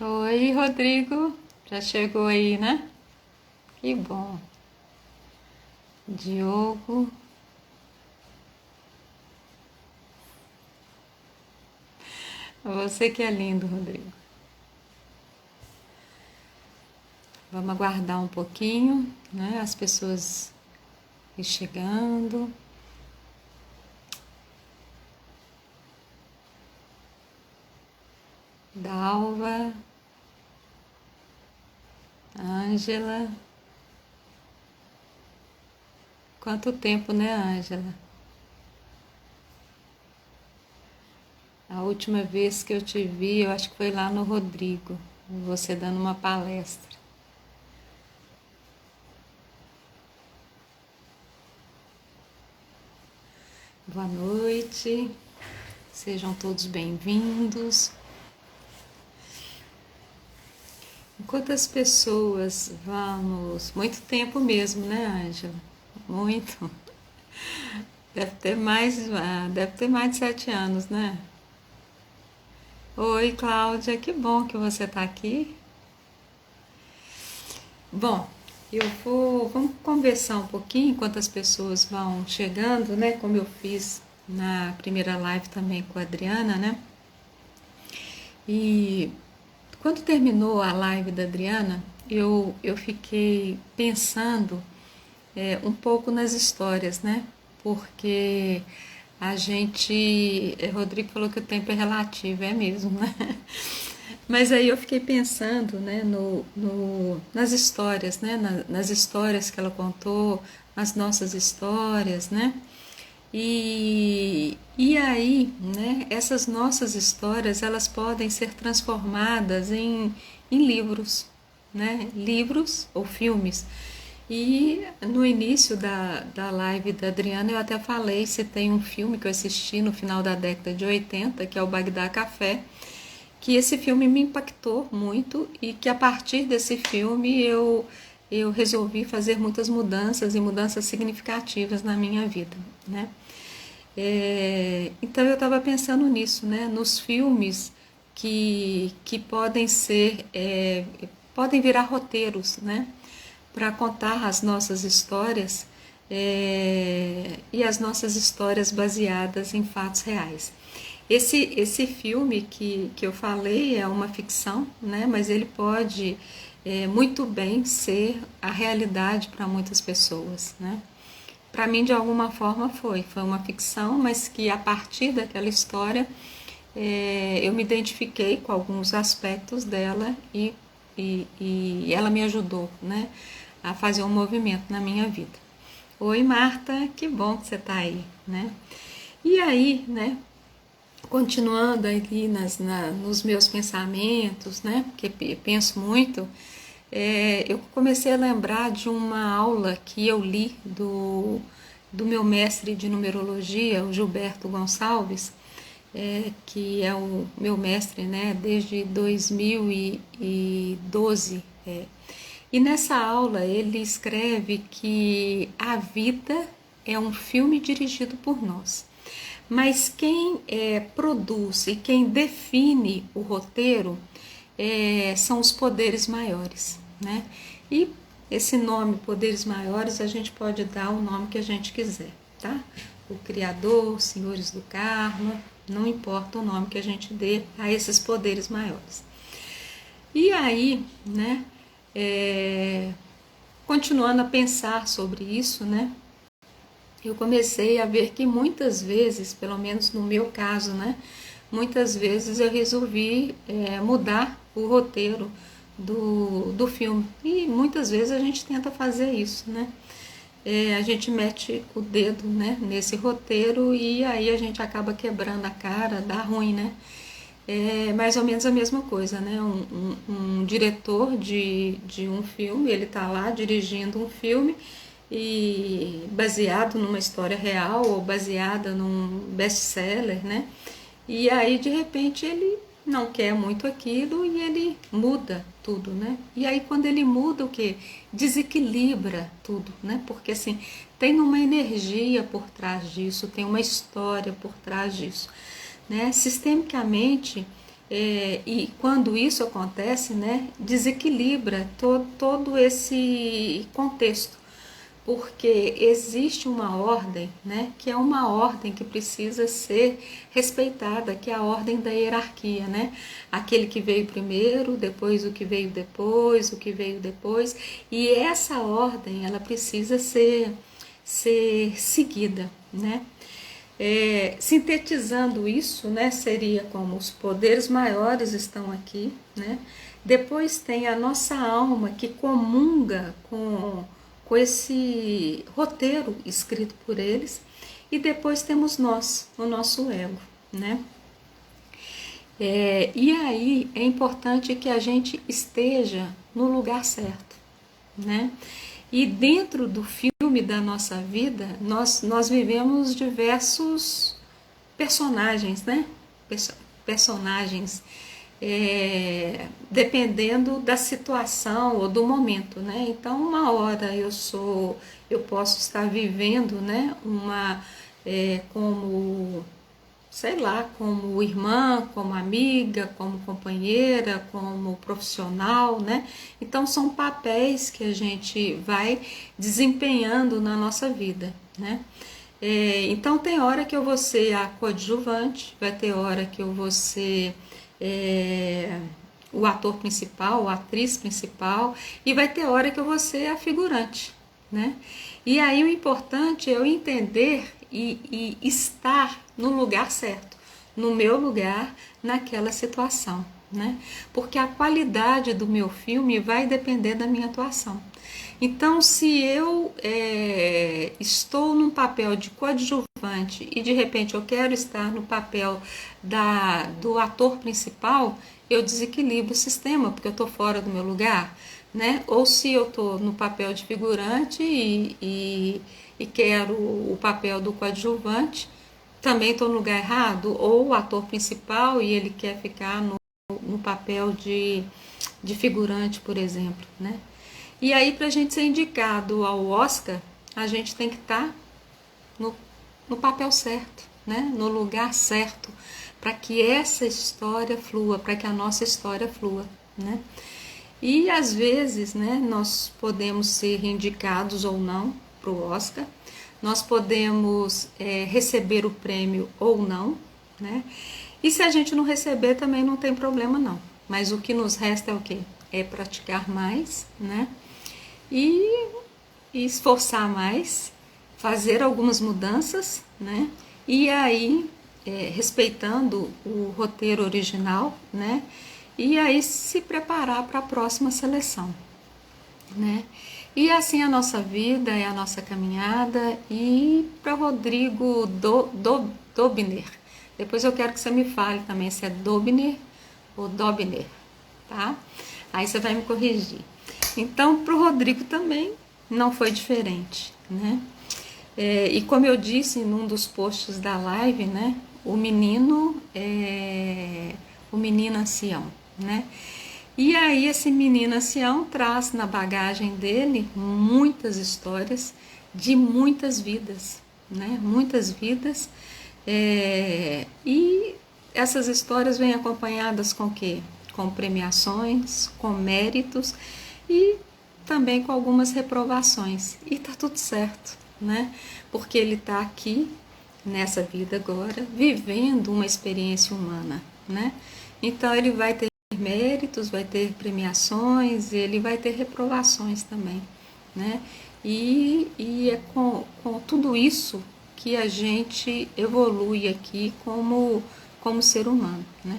Oi, Rodrigo. Já chegou aí, né? Que bom. Diogo. Você que é lindo, Rodrigo. Vamos aguardar um pouquinho, né? As pessoas ir chegando. Dalva, Ângela. Quanto tempo, né, Ângela? A última vez que eu te vi, eu acho que foi lá no Rodrigo, você dando uma palestra. Boa noite, sejam todos bem-vindos. Quantas pessoas vamos? Muito tempo mesmo, né, Ângela? Muito. Deve ter mais de 7 anos, né? Oi, Cláudia, que bom que você está aqui. Bom, vamos conversar um pouquinho enquanto as pessoas vão chegando, né? Como eu fiz na primeira live também com a Adriana, né? E quando terminou a live da Adriana, eu fiquei pensando um pouco nas histórias, né? Porque a gente. Rodrigo falou que o tempo é relativo, é mesmo, né? Mas aí eu fiquei pensando, né, nas histórias, né? Nas histórias que ela contou, nas nossas histórias, né? E aí, né, essas nossas histórias, elas podem ser transformadas em livros, né? Livros ou filmes. E no início da live da Adriana eu até falei se tem um filme que eu assisti no final da década de 80, que é o Bagdá Café, que esse filme me impactou muito e que a partir desse filme eu resolvi fazer muitas mudanças e mudanças significativas na minha vida, né? Então eu estava pensando nisso, né? Nos filmes que podem ser, podem virar roteiros, né? Para contar as nossas histórias e as nossas histórias baseadas em fatos reais. Esse filme que eu falei é uma ficção, né? Mas ele pode muito bem ser a realidade para muitas pessoas, né? Para mim, de alguma forma, foi uma ficção, mas que a partir daquela história eu me identifiquei com alguns aspectos dela e ela me ajudou, né, a fazer um movimento na minha vida. Oi, Marta, que bom que você está aí, né? E aí, né, continuando ali nos meus pensamentos, né, porque penso muito, eu comecei a lembrar de uma aula que eu li do meu mestre de numerologia, o Gilberto Gonçalves, que é o meu mestre, né, desde 2012. E nessa aula ele escreve que a vida é um filme dirigido por nós. Mas quem produz e quem define o roteiro são os poderes maiores, né? E esse nome, poderes maiores, a gente pode dar o nome que a gente quiser, tá? O Criador, os senhores do karma, não importa o nome que a gente dê a esses poderes maiores. E aí, né, continuando a pensar sobre isso, né, eu comecei a ver que muitas vezes, pelo menos no meu caso, né, muitas vezes eu resolvi mudar o roteiro do filme. E muitas vezes a gente tenta fazer isso, né? A gente mete o dedo, né, nesse roteiro e aí a gente acaba quebrando a cara, dá ruim, né? É mais ou menos a mesma coisa, né? Um diretor de um filme, ele tá lá dirigindo um filme e baseado numa história real ou baseada num best-seller, né? E aí de repente ele não quer muito aquilo e ele muda tudo, né? E aí quando ele muda o que? Desequilibra tudo, né? Porque assim, tem uma energia por trás disso, tem uma história por trás disso, né? Sistemicamente, e quando isso acontece, né, desequilibra todo esse contexto, porque existe uma ordem, né, que é uma ordem que precisa ser respeitada, que é a ordem da hierarquia, né? Aquele que veio primeiro, depois o que veio depois, o que veio depois, e essa ordem ela precisa ser seguida, né? Sintetizando isso, né, seria como os poderes maiores estão aqui, né? Depois tem a nossa alma que comunga com esse roteiro escrito por eles, e depois temos nós, o nosso ego, né? E aí é importante que a gente esteja no lugar certo, né? E dentro do filme da nossa vida, nós vivemos diversos personagens, né? Personagens, dependendo da situação ou do momento, né? Então, uma hora eu posso estar vivendo, né? Como, sei lá, como irmã, como amiga, como companheira, como profissional, né? Então são papéis que a gente vai desempenhando na nossa vida, né? Então tem hora que eu vou ser a coadjuvante, vai ter hora que eu vou ser o ator principal, a atriz principal, e vai ter hora que eu vou ser a figurante, né? E aí o importante é eu entender e estar no lugar certo, no meu lugar, naquela situação, né? Porque a qualidade do meu filme vai depender da minha atuação. Então, se eu estou num papel de coadjuvante e de repente eu quero estar no papel do ator principal, eu desequilibro o sistema, porque eu estou fora do meu lugar, né? Ou se eu estou no papel de figurante e quero o papel do coadjuvante, também estou no lugar errado, ou o ator principal e ele quer ficar no papel de figurante, por exemplo, né? E aí, para a gente ser indicado ao Oscar, a gente tem que estar no papel certo, né? No lugar certo, para que essa história flua, para que a nossa história flua, né? E às vezes, né, nós podemos ser indicados ou não para o Oscar, nós podemos receber o prêmio ou não, né? E se a gente não receber também não tem problema não. Mas o que nos resta é o quê? É praticar mais, né? E esforçar mais, fazer algumas mudanças, né? E aí, respeitando o roteiro original, né? E aí se preparar para a próxima seleção, né? E assim a nossa vida e a nossa caminhada. E para Rodrigo Dobner, depois eu quero que você me fale também se é Dobner ou Dobner, tá? Aí você vai me corrigir. Então, para o Rodrigo também não foi diferente, né? E como eu disse num dos posts da live, né? O menino ancião, né? E aí esse menino ancião traz na bagagem dele muitas histórias de muitas vidas, né? Muitas vidas. E essas histórias vêm acompanhadas com o quê? Com premiações, com méritos e também com algumas reprovações. E tá tudo certo, né? Porque ele tá aqui nessa vida agora, vivendo uma experiência humana, né? Então ele vai ter méritos, vai ter premiações, ele vai ter reprovações também, né? E é com tudo isso que a gente evolui aqui como ser humano, né?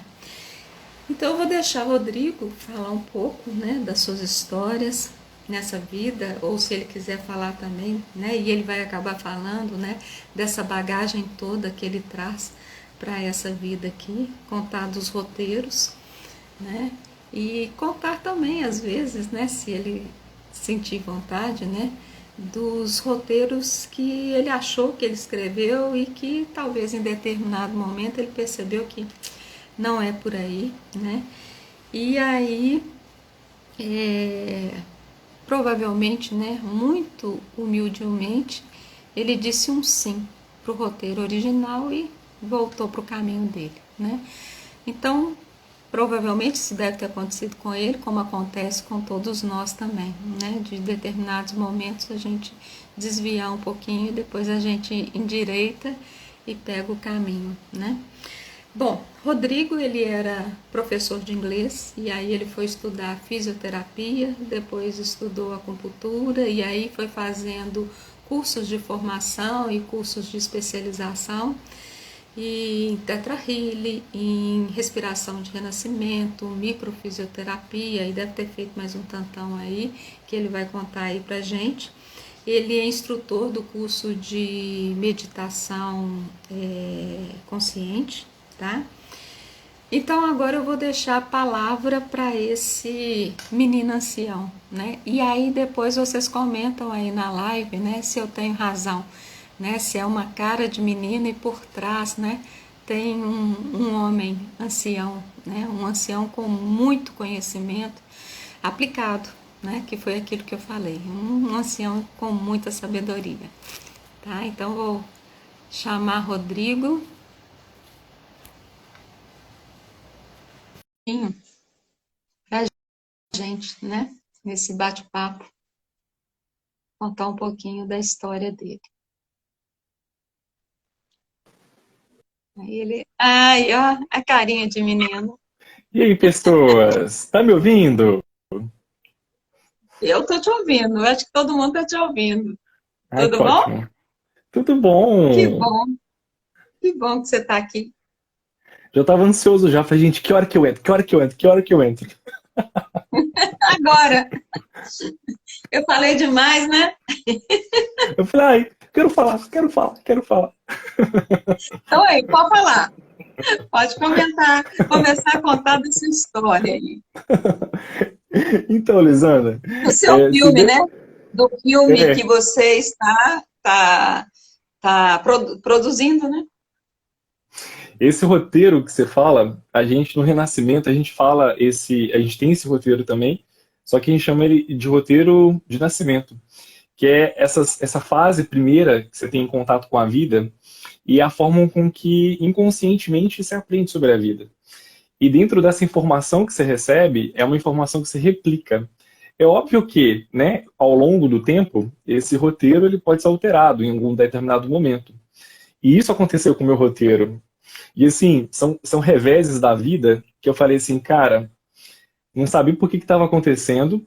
Então eu vou deixar o Rodrigo falar um pouco, né, das suas histórias nessa vida, ou se ele quiser falar também, né, e ele vai acabar falando, né, dessa bagagem toda que ele traz para essa vida aqui, contar dos roteiros, né, e contar também às vezes, né, se ele sentir vontade, né, dos roteiros que ele achou que ele escreveu e que talvez em determinado momento ele percebeu que não é por aí, né? E aí, provavelmente, né, muito humildemente, ele disse um sim para o roteiro original e voltou para o caminho dele, né? Então, provavelmente isso deve ter acontecido com ele, como acontece com todos nós também, né? De determinados momentos a gente desviar um pouquinho e depois a gente endireita e pega o caminho, né? Bom, Rodrigo, ele era professor de inglês e aí ele foi estudar fisioterapia, depois estudou acupuntura e aí foi fazendo cursos de formação e cursos de especialização em Theta Healing, em respiração de renascimento, microfisioterapia, e deve ter feito mais um tantão aí, que ele vai contar aí pra gente. Ele é instrutor do curso de meditação consciente, tá? Então agora eu vou deixar a palavra para esse menino ancião, né? E aí depois vocês comentam aí na live, né, se eu tenho razão, né? Se é uma cara de menino e por trás, né, tem um homem ancião, né? Um ancião com muito conhecimento aplicado, né? Que foi aquilo que eu falei, um ancião com muita sabedoria, tá? Então vou chamar Rodrigo para gente, né? Nesse bate-papo, contar um pouquinho da história dele. Aí ele, ai, ó, a carinha de menino. E aí, pessoas? Tá me ouvindo? Eu tô te ouvindo, eu acho que todo mundo tá te ouvindo. Ai, que Tudo bom? ótimo. Tudo Que bom? bom, que bom que você tá aqui. Já tava ansioso já. Falei, gente, que hora que eu entro? Que hora que eu entro? Que hora que eu entro? Agora, eu falei demais, né? Eu falei, ai, quero falar, quero falar, quero falar. Então aí, pode falar. Pode comentar, começar a contar dessa história aí. Então, Lisandra, Do seu se filme, deu... né? Do filme que É, você está produzindo, né? esse roteiro que você fala, a gente no Renascimento, a gente fala a gente tem esse roteiro também, só que a gente chama ele de roteiro de nascimento, que é essa fase primeira que você tem em contato com a vida e a forma com que inconscientemente você aprende sobre a vida. E dentro dessa informação que você recebe, é uma informação que você replica. É óbvio que, né, ao longo do tempo, esse roteiro ele pode ser alterado em algum determinado momento. E isso aconteceu com o meu roteiro. E assim, são reveses da vida que eu falei assim, cara, não sabia por que estava acontecendo,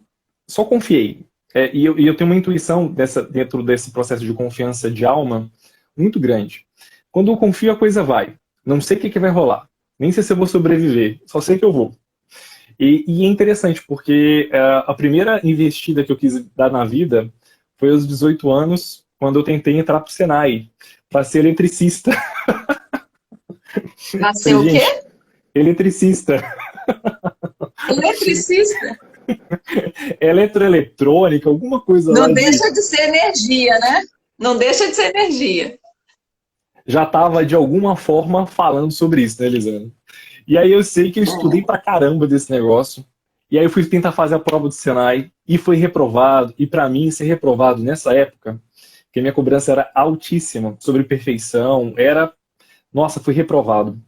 só confiei. E eu tenho uma intuição dentro desse processo de confiança de alma muito grande. Quando eu confio, a coisa vai. Não sei o que vai rolar. Nem sei se eu vou sobreviver. Só sei que eu vou. E é interessante, porque a primeira investida que eu quis dar na vida foi aos 18 anos, quando eu tentei entrar para o Senai, para ser eletricista. Nasceu Falei, o quê? gente, eletricista. Eletricista. Eletroeletrônica, alguma coisa lá Não de. deixa de ser energia, né? Não deixa de ser energia. Já estava de alguma forma falando sobre isso, né, Elisana? E aí eu sei que eu estudei pra caramba desse negócio. E aí eu fui tentar fazer a prova do Senai e foi reprovado. E para mim, ser reprovado nessa época, que a minha cobrança era altíssima sobre perfeição, nossa, fui reprovado.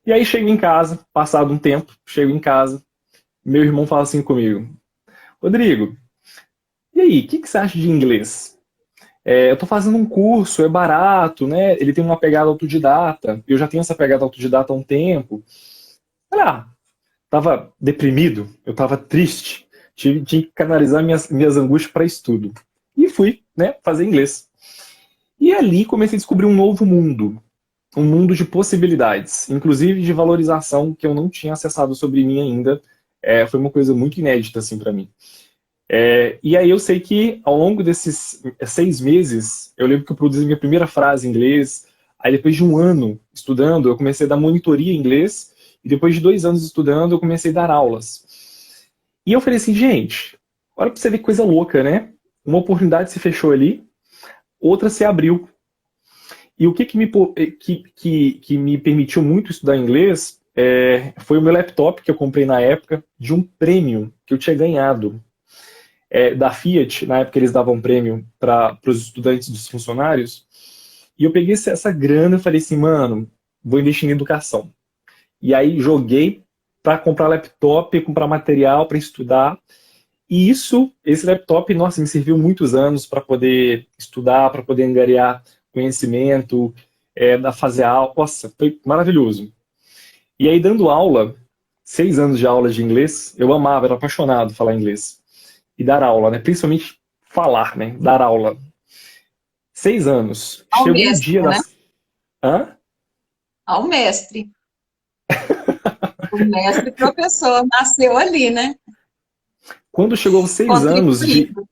E aí chego em casa, passado um tempo, chego em casa, meu irmão fala assim comigo: Rodrigo, e aí, o que você acha de inglês? Eu tô fazendo um curso, é barato, né? Ele tem uma pegada autodidata. Eu já tenho essa pegada autodidata há um tempo. Ah, tava deprimido, eu tava triste. Tinha que canalizar minhas angústias para estudo. E fui, né, fazer inglês. E ali comecei a descobrir um mundo de possibilidades, inclusive de valorização que eu não tinha acessado sobre mim ainda. Foi uma coisa muito inédita assim para mim. E aí eu sei que ao longo desses 6 meses, eu lembro que eu produzi minha primeira frase em inglês. Aí depois de um ano estudando, eu comecei a dar monitoria em inglês. E depois de 2 anos estudando, eu comecei a dar aulas. E eu falei assim, gente, olha pra você ver que coisa louca, né? Uma oportunidade se fechou ali, outra se abriu. E o que me permitiu muito estudar inglês foi o meu laptop que eu comprei na época de um prêmio que eu tinha ganhado da Fiat. Na época eles davam um prêmio para os estudantes dos funcionários. E eu peguei essa grana e falei assim, mano, vou investir em educação. E aí joguei para comprar laptop, comprar material para estudar. E esse laptop, nossa, me serviu muitos anos para poder estudar, para poder angariar conhecimento, da fazer aula. Nossa, foi maravilhoso. E aí, dando aula, 6 anos de aula de inglês, eu amava, era apaixonado por falar inglês. E dar aula, né? Principalmente falar, né? Dar aula. 6 anos. Ao Chegou o mestre, dia né? das... Hã? Ao mestre. O mestre professor nasceu ali, né? Quando chegou os 6 anos de... Contribuindo.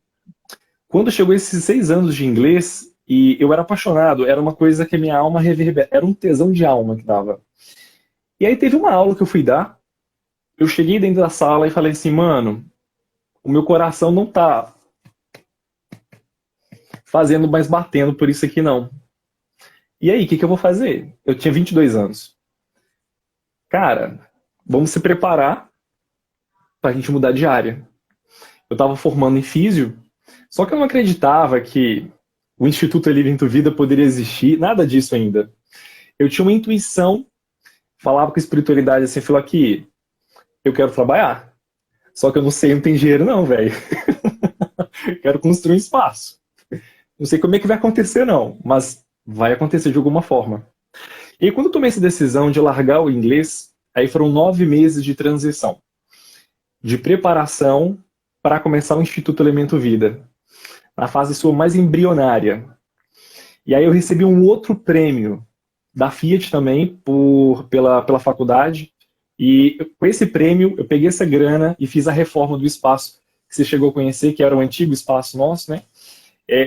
Quando chegou esses 6 anos de inglês, e eu era apaixonado, era uma coisa que a minha alma reverberava, era um tesão de alma que dava. E aí teve uma aula que eu fui dar, eu cheguei dentro da sala e falei assim, mano, o meu coração não tá fazendo mais batendo por isso aqui não. E aí, o que eu vou fazer? Eu tinha 22 anos. Cara, vamos se preparar pra gente mudar de área. Eu tava formando em físio, só que eu não acreditava que o Instituto Elemento Vida poderia existir, nada disso ainda. Eu tinha uma intuição, falava com a espiritualidade assim, falou aqui, eu quero trabalhar. Só que eu não sei, não tem dinheiro não, velho. Quero construir um espaço. Não sei como é que vai acontecer não, mas vai acontecer de alguma forma. E aí, quando eu tomei essa decisão de largar o inglês, aí foram 9 meses de transição, de preparação para começar o Instituto Elemento Vida, na fase sua mais embrionária. E aí eu recebi um outro prêmio da Fiat também, pela faculdade, e com esse prêmio eu peguei essa grana e fiz a reforma do espaço que você chegou a conhecer, que era o antigo espaço nosso, né?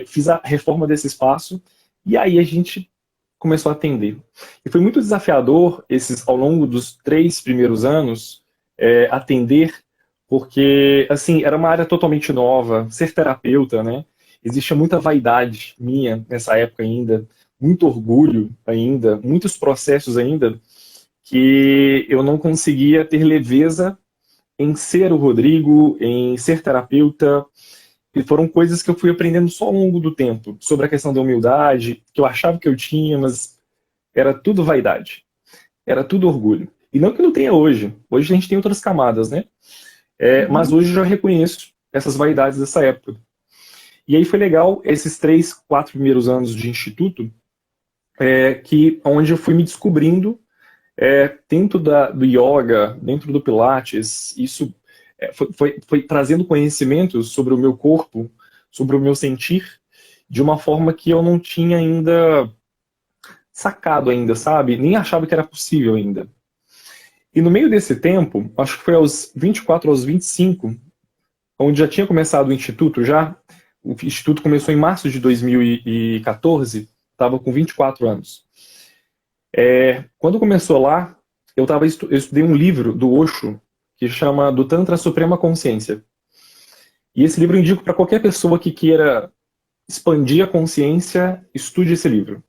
Fiz a reforma desse espaço, e aí a gente começou a atender. E foi muito desafiador, ao longo dos 3 primeiros anos, atender, porque, assim, era uma área totalmente nova, ser terapeuta, né? Existia muita vaidade minha nessa época ainda, muito orgulho ainda, muitos processos ainda, que eu não conseguia ter leveza em ser o Rodrigo, em ser terapeuta, e foram coisas que eu fui aprendendo só ao longo do tempo, sobre a questão da humildade, que eu achava que eu tinha, mas era tudo vaidade, era tudo orgulho. E não que não tenha hoje. Hoje a gente tem outras camadas, né? Mas Uhum. hoje eu já reconheço essas vaidades dessa época. E aí foi legal esses 3, 4 primeiros anos de instituto, onde eu fui me descobrindo dentro do yoga, dentro do pilates. Isso foi trazendo conhecimento sobre o meu corpo, sobre o meu sentir, de uma forma que eu não tinha ainda sacado ainda, sabe? Nem achava que era possível ainda. E no meio desse tempo, acho que foi aos 24, aos 25, onde já tinha começado o Instituto já, o Instituto começou em março de 2014, estava com 24 anos. Quando começou lá, eu estudei um livro do Osho, que chama Do Tantra à Suprema Consciência. E esse livro eu indico para qualquer pessoa que queira expandir a consciência, estude esse livro.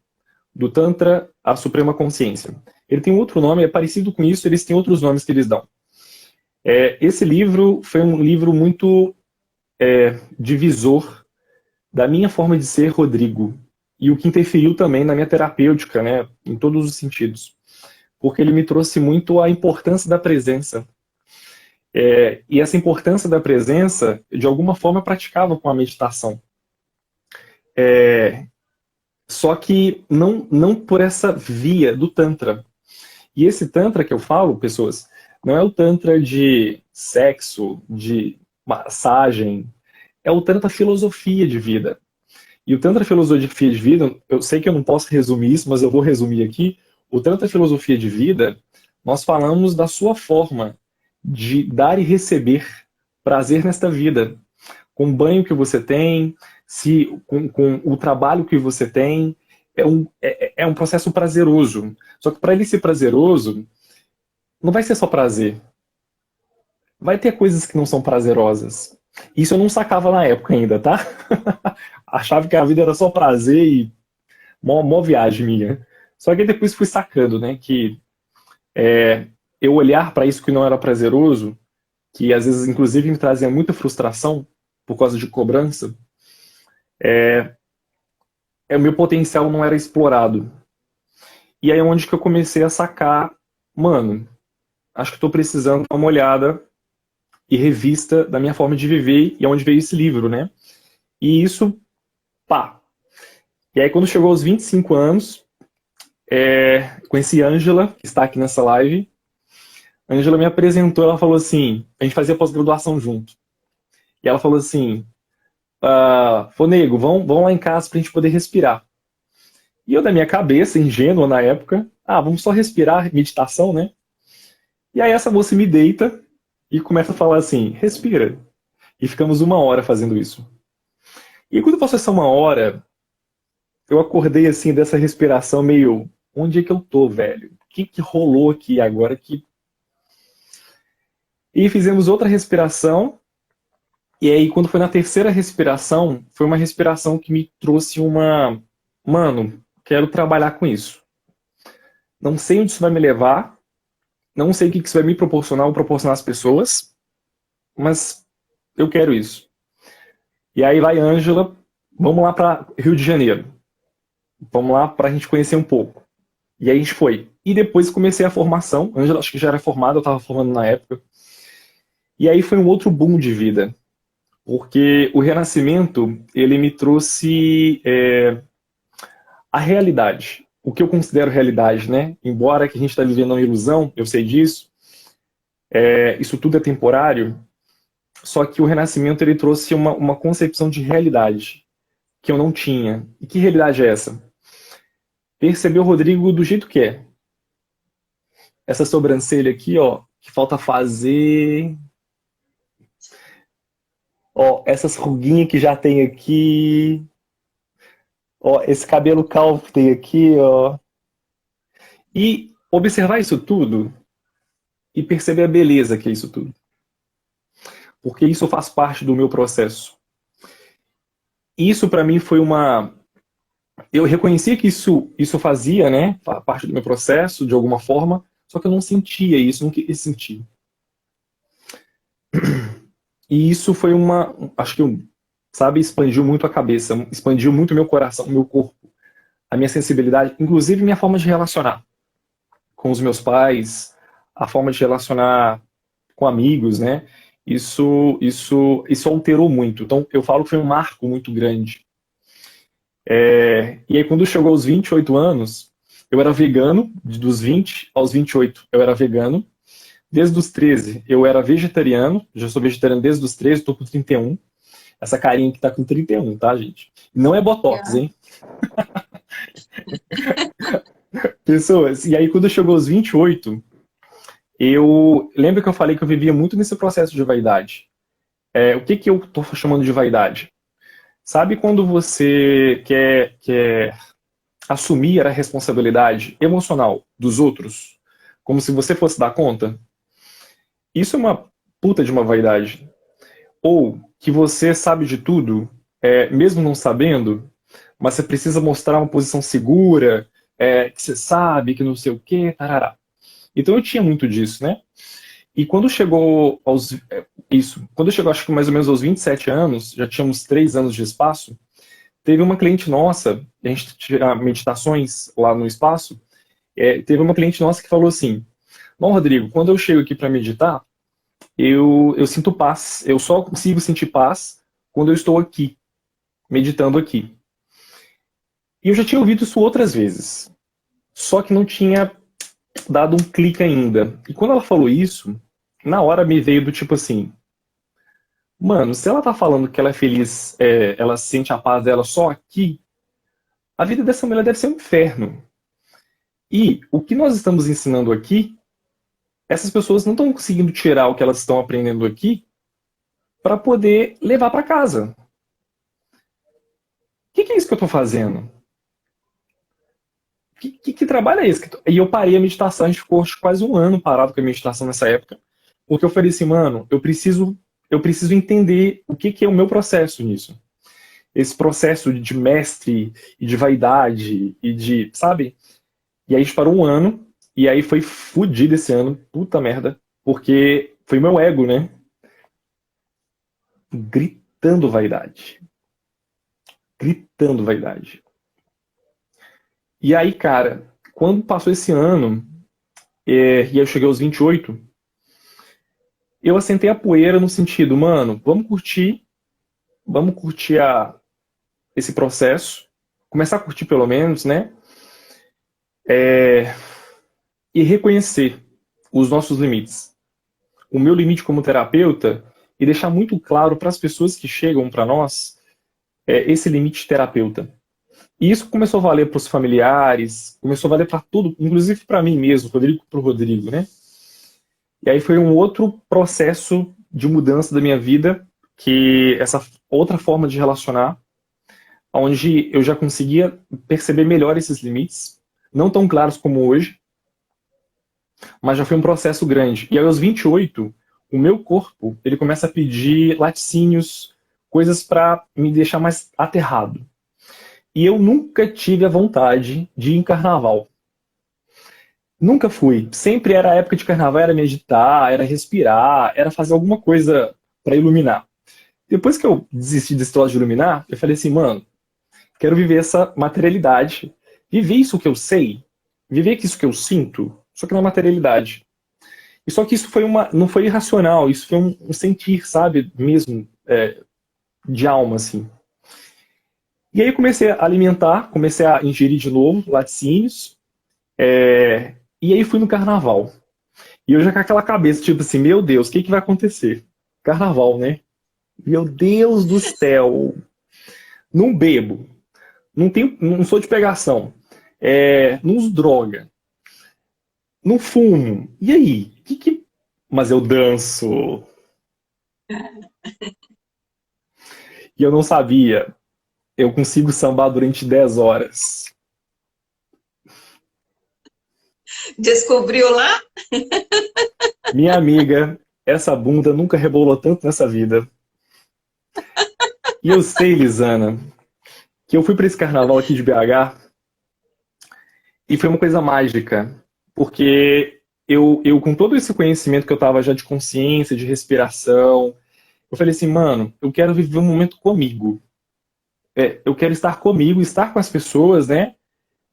Do Tantra à Suprema Consciência. Ele tem um outro nome, é parecido com isso, eles têm outros nomes que eles dão. Esse livro foi um livro muito divisor da minha forma de ser Rodrigo, e o que interferiu também na minha terapêutica, né, em todos os sentidos. Porque ele me trouxe muito a importância da presença. E essa importância da presença, de alguma forma, eu praticava com a meditação. Só que não por essa via do Tantra. E esse Tantra que eu falo, pessoas, não é o Tantra de sexo, de massagem, é o Tantra filosofia de vida. E o Tantra filosofia de vida, eu sei que eu não posso resumir isso, mas eu vou resumir aqui. O Tantra filosofia de vida, nós falamos da sua forma de dar e receber prazer nesta vida. Com o banho que você tem, com o trabalho que você tem, é um processo prazeroso. Só que para ele ser prazeroso, não vai ser só prazer. Vai ter coisas que não são prazerosas. Isso eu não sacava na época ainda, tá? Achava que a vida era só prazer e mó viagem minha. Só que depois fui sacando, né, que eu olhar para isso que não era prazeroso, que às vezes inclusive me trazia muita frustração por causa de cobrança, o meu potencial não era explorado. E aí é onde que eu comecei a sacar, mano, acho que estou precisando dar uma olhada e revista da minha forma de viver e aonde veio esse livro, né? E isso, pá. E aí quando chegou aos 25 anos, conheci a Ângela, que está aqui nessa live. A Ângela me apresentou, ela falou assim, a gente fazia pós-graduação junto. E ela falou assim, Fonego, vão lá em casa pra gente poder respirar. E eu, da minha cabeça, ingênua na época, vamos só respirar, meditação, né? E aí essa moça me deita e começa a falar assim, respira. E ficamos 1 hora fazendo isso. E quando passou essa 1 hora, eu acordei assim dessa respiração meio, onde é que eu tô, velho? O que rolou aqui agora que... E fizemos outra respiração. E aí, quando foi na terceira respiração, foi uma respiração que me trouxe uma... Mano, quero trabalhar com isso. Não sei onde isso vai me levar, não sei o que isso vai me proporcionar ou proporcionar às pessoas, mas eu quero isso. E aí vai, Ângela, vamos lá para Rio de Janeiro. Vamos lá para a gente conhecer um pouco. E aí a gente foi. E depois comecei a formação. Ângela, acho que já era formada, eu estava formando na época. E aí foi um outro boom de vida. Porque o renascimento, ele me trouxe a realidade. O que eu considero realidade, né? Embora que a gente está vivendo uma ilusão, eu sei disso, isso tudo é temporário, só que o renascimento ele trouxe uma concepção de realidade que eu não tinha. E que realidade é essa? Perceber o Rodrigo do jeito que é. Essa sobrancelha aqui, ó, que falta fazer. Ó, essas ruguinhas que já tem aqui. Ó, esse cabelo calvo que tem aqui, ó. E observar isso tudo e perceber a beleza que é isso tudo. Porque isso faz parte do meu processo. Isso para mim foi uma... Eu reconhecia que isso fazia, né, parte do meu processo, de alguma forma, só que eu não sentia isso, não queria sentir. E isso foi acho que, sabe, expandiu muito a cabeça, expandiu muito o meu coração, o meu corpo, a minha sensibilidade, inclusive minha forma de relacionar com os meus pais, a forma de relacionar com amigos, né? Isso alterou muito. Então, eu falo que foi um marco muito grande. E aí, quando chegou aos 28 anos, eu era vegano, dos 20 aos 28 eu era vegano. Desde os 13 eu era vegetariano, já sou vegetariano desde os 13, estou com 31. Essa carinha que tá com 31, tá, gente? Não é botox, hein? Pessoas, e aí quando chegou aos 28, eu lembro que eu falei que eu vivia muito nesse processo de vaidade. O que eu tô chamando de vaidade? Sabe quando você quer assumir a responsabilidade emocional dos outros, como se você fosse dar conta? Isso é uma puta de uma vaidade. Ou que você sabe de tudo, mesmo não sabendo, mas você precisa mostrar uma posição segura, que você sabe, que não sei o quê, tarará. Então eu tinha muito disso, né? E quando chegou quando chegou acho que mais ou menos aos 27 anos, já tínhamos 3 anos de espaço, teve uma cliente nossa, a gente tinha meditações lá no espaço, teve uma cliente nossa que falou assim, bom, Rodrigo, quando eu chego aqui para meditar, eu sinto paz, eu só consigo sentir paz quando eu estou aqui, meditando aqui. E eu já tinha ouvido isso outras vezes, só que não tinha dado um clique ainda. E quando ela falou isso, na hora me veio do tipo assim, mano, se ela tá falando que ela é feliz, ela sente a paz dela só aqui, a vida dessa mulher deve ser um inferno. E o que nós estamos ensinando aqui, essas pessoas não estão conseguindo tirar o que elas estão aprendendo aqui para poder levar para casa. O que é isso que eu estou fazendo? Que trabalho é esse? E eu parei a meditação, a gente ficou quase 1 ano parado com a meditação nessa época, porque eu falei assim, mano, eu preciso entender o que é o meu processo nisso. Esse processo de mestre e de vaidade e de, sabe? E aí a gente parou 1 ano, e aí foi fudido esse ano, puta merda, porque foi meu ego, né? Gritando vaidade. Gritando vaidade. E aí, cara, quando passou esse ano, e aí eu cheguei aos 28, eu assentei a poeira no sentido, mano, vamos curtir esse processo, começar a curtir pelo menos, né? E reconhecer os nossos limites. O meu limite como terapeuta e deixar muito claro para as pessoas que chegam para nós esse limite terapeuta. E isso começou a valer para os familiares, começou a valer para tudo, inclusive para mim mesmo, Rodrigo para o Rodrigo, né? E aí foi um outro processo de mudança da minha vida, que essa outra forma de relacionar, onde eu já conseguia perceber melhor esses limites, não tão claros como hoje, mas já foi um processo grande. E aí, aos 28, o meu corpo, ele começa a pedir laticínios, coisas para me deixar mais aterrado. E eu nunca tive a vontade de ir em carnaval. Nunca fui. Sempre era a época de carnaval, era meditar, era respirar, era fazer alguma coisa para iluminar. Depois que eu desisti desse troço de iluminar, eu falei assim, mano, quero viver essa materialidade, viver isso que eu sei, viver isso que eu sinto, só que na materialidade. E só que isso foi não foi irracional, isso foi um sentir, sabe, mesmo, de alma, assim. E aí eu comecei a alimentar, comecei a ingerir de novo laticínios, e aí fui no carnaval. E eu já com aquela cabeça, tipo assim, meu Deus, o que vai acontecer? Carnaval, né? Meu Deus do céu! Não bebo, não sou de pegação, não uso droga, não fumo. E aí? Mas eu danço. E eu não sabia. Eu consigo sambar durante 10 horas. Descobriu lá? Minha amiga, essa bunda nunca rebolou tanto nessa vida. E eu sei, Lisana, que eu fui para esse carnaval aqui de BH e foi uma coisa mágica. Porque com todo esse conhecimento que eu tava já de consciência, de respiração, eu falei assim, mano, eu quero viver um momento comigo. Eu quero estar comigo, estar com as pessoas, né?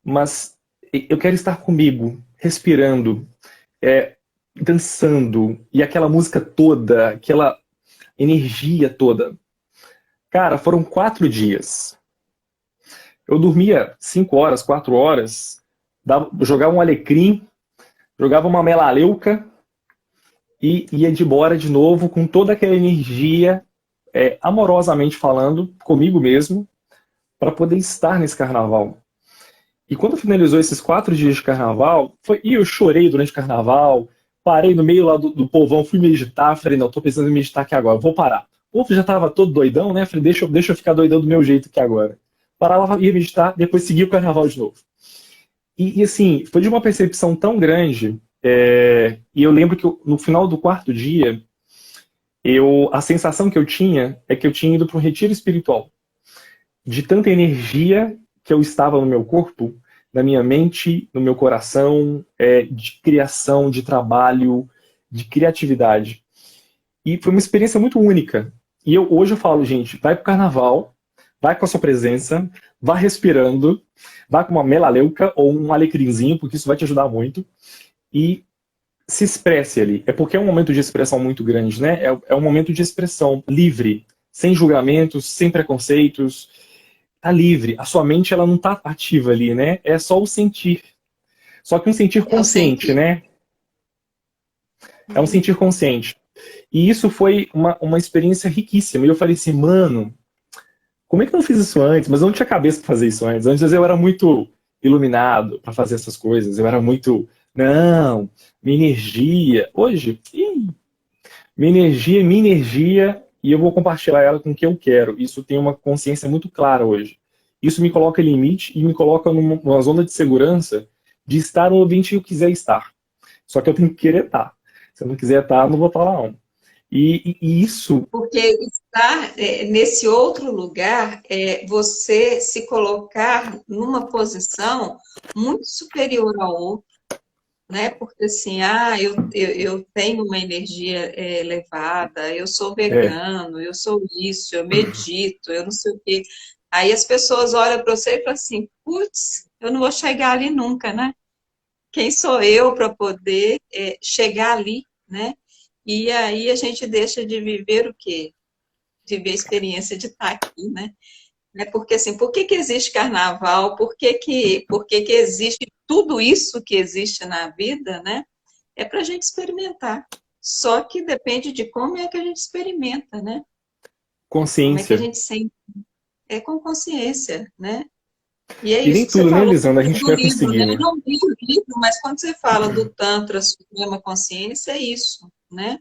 Mas eu quero estar comigo, respirando, dançando, e aquela música toda, aquela energia toda. Cara, foram 4 dias. Eu dormia 5 horas, 4 horas, jogava um alecrim, jogava uma melaleuca e ia de embora de novo com toda aquela energia, amorosamente falando, comigo mesmo, para poder estar nesse carnaval. E quando finalizou esses 4 dias de carnaval, e eu chorei durante o carnaval, parei no meio lá do povão, fui meditar, falei, não, tô pensando em meditar aqui agora, vou parar. O povo já tava todo doidão, né? Falei, deixa eu ficar doidão do meu jeito aqui agora. Parava, ia meditar, depois seguia o carnaval de novo. E assim, foi de uma percepção tão grande, e eu lembro que no final do quarto dia, a sensação que eu tinha é que eu tinha ido para um retiro espiritual. De tanta energia que eu estava no meu corpo, na minha mente, no meu coração, de criação, de trabalho, de criatividade. E foi uma experiência muito única. E hoje eu falo, gente, vai pro carnaval, vai com a sua presença, vá respirando, vá com uma melaleuca ou um alecrimzinho, porque isso vai te ajudar muito. E se expresse ali. É porque é um momento de expressão muito grande, né? É um momento de expressão livre, sem julgamentos, sem preconceitos. Tá livre. A sua mente, ela não tá ativa ali, né? É só o sentir. Só que um sentir É o consciente, sentir. né? É um sentir consciente. E isso foi uma experiência riquíssima. E eu falei assim, mano, como é que eu não fiz isso antes? Mas eu não tinha cabeça para fazer isso antes. Antes eu era muito iluminado para fazer essas coisas. Eu era muito, não, minha energia. Hoje, minha energia, e eu vou compartilhar ela com quem eu quero. Isso tem uma consciência muito clara hoje. Isso me coloca limite e me coloca numa zona de segurança de estar no ambiente que eu quiser estar. Só que eu tenho que querer estar. Se eu não quiser estar, eu não vou estar lá, não. E isso Porque estar nesse outro lugar é você se colocar numa posição muito superior ao outro, né? Porque assim, eu tenho uma energia elevada, eu sou é, vegano, eu sou isso, eu medito, eu não sei o quê. Aí as pessoas olham para você e falam assim, putz, eu não vou chegar ali nunca, né? Quem sou eu para poder chegar ali, né? E aí a gente deixa de viver o quê? Viver a experiência de estar aqui, né? Porque assim, por que que existe carnaval? Por que que existe tudo isso que existe na vida, né? É para a gente experimentar. Só que depende de como é que a gente experimenta, né? Como é que a Consciência. gente sente. É com consciência, né? E é E nem isso que você tudo, né, falou Elisandra, a gente do vai livro, né? Eu conseguindo. não li o livro, mas quando você fala do Tantra Suprema Consciência, é isso, né?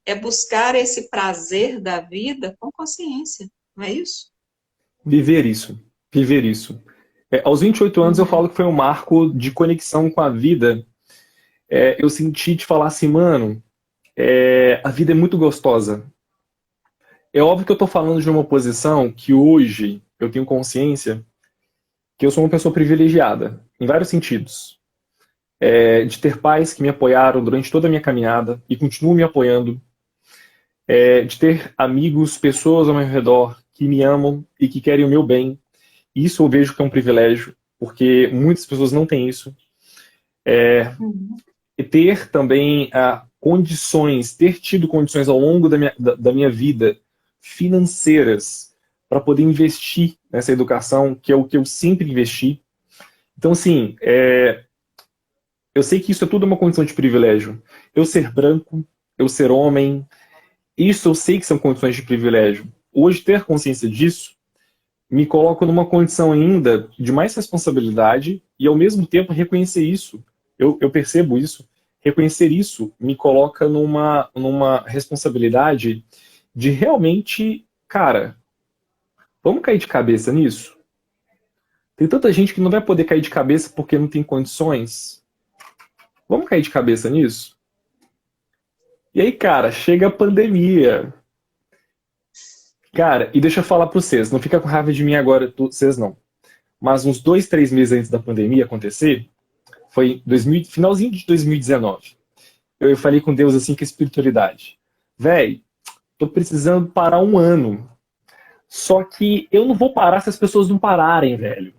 É buscar esse prazer da vida com consciência, não é isso? Viver isso. Viver isso. Aos 28 anos eu Uhum. falo que foi um marco de conexão com a vida. Eu senti de falar assim, mano, a vida é muito gostosa. É óbvio que eu tô falando de uma posição que hoje eu tenho consciência que eu sou uma pessoa privilegiada, em vários sentidos. De ter pais que me apoiaram durante toda a minha caminhada e continuam me apoiando. De ter amigos, pessoas ao meu redor que me amam e que querem o meu bem. Isso eu vejo que é um privilégio, porque muitas pessoas não têm isso. Uhum. E ter também condições, ter tido condições ao longo da minha vida financeiras para poder investir nessa educação, que é o que eu sempre investi. Então, assim, eu sei que isso é tudo uma condição de privilégio. Eu ser branco, eu ser homem, isso eu sei que são condições de privilégio. Hoje, ter consciência disso me coloca numa condição ainda de mais responsabilidade e, ao mesmo tempo, reconhecer isso. Eu percebo isso. Reconhecer isso me coloca numa responsabilidade de realmente, cara, vamos cair de cabeça nisso? Tem tanta gente que não vai poder cair de cabeça porque não tem condições. Vamos cair de cabeça nisso? E aí, cara, chega a pandemia. Cara, e deixa eu falar pra vocês, não fica com raiva de mim agora, vocês não. Mas uns 2, 3 meses antes da pandemia acontecer, foi em finalzinho de 2019. Eu falei com Deus assim, com espiritualidade. Véi, tô precisando parar um ano. Só que eu não vou parar se as pessoas não pararem, velho.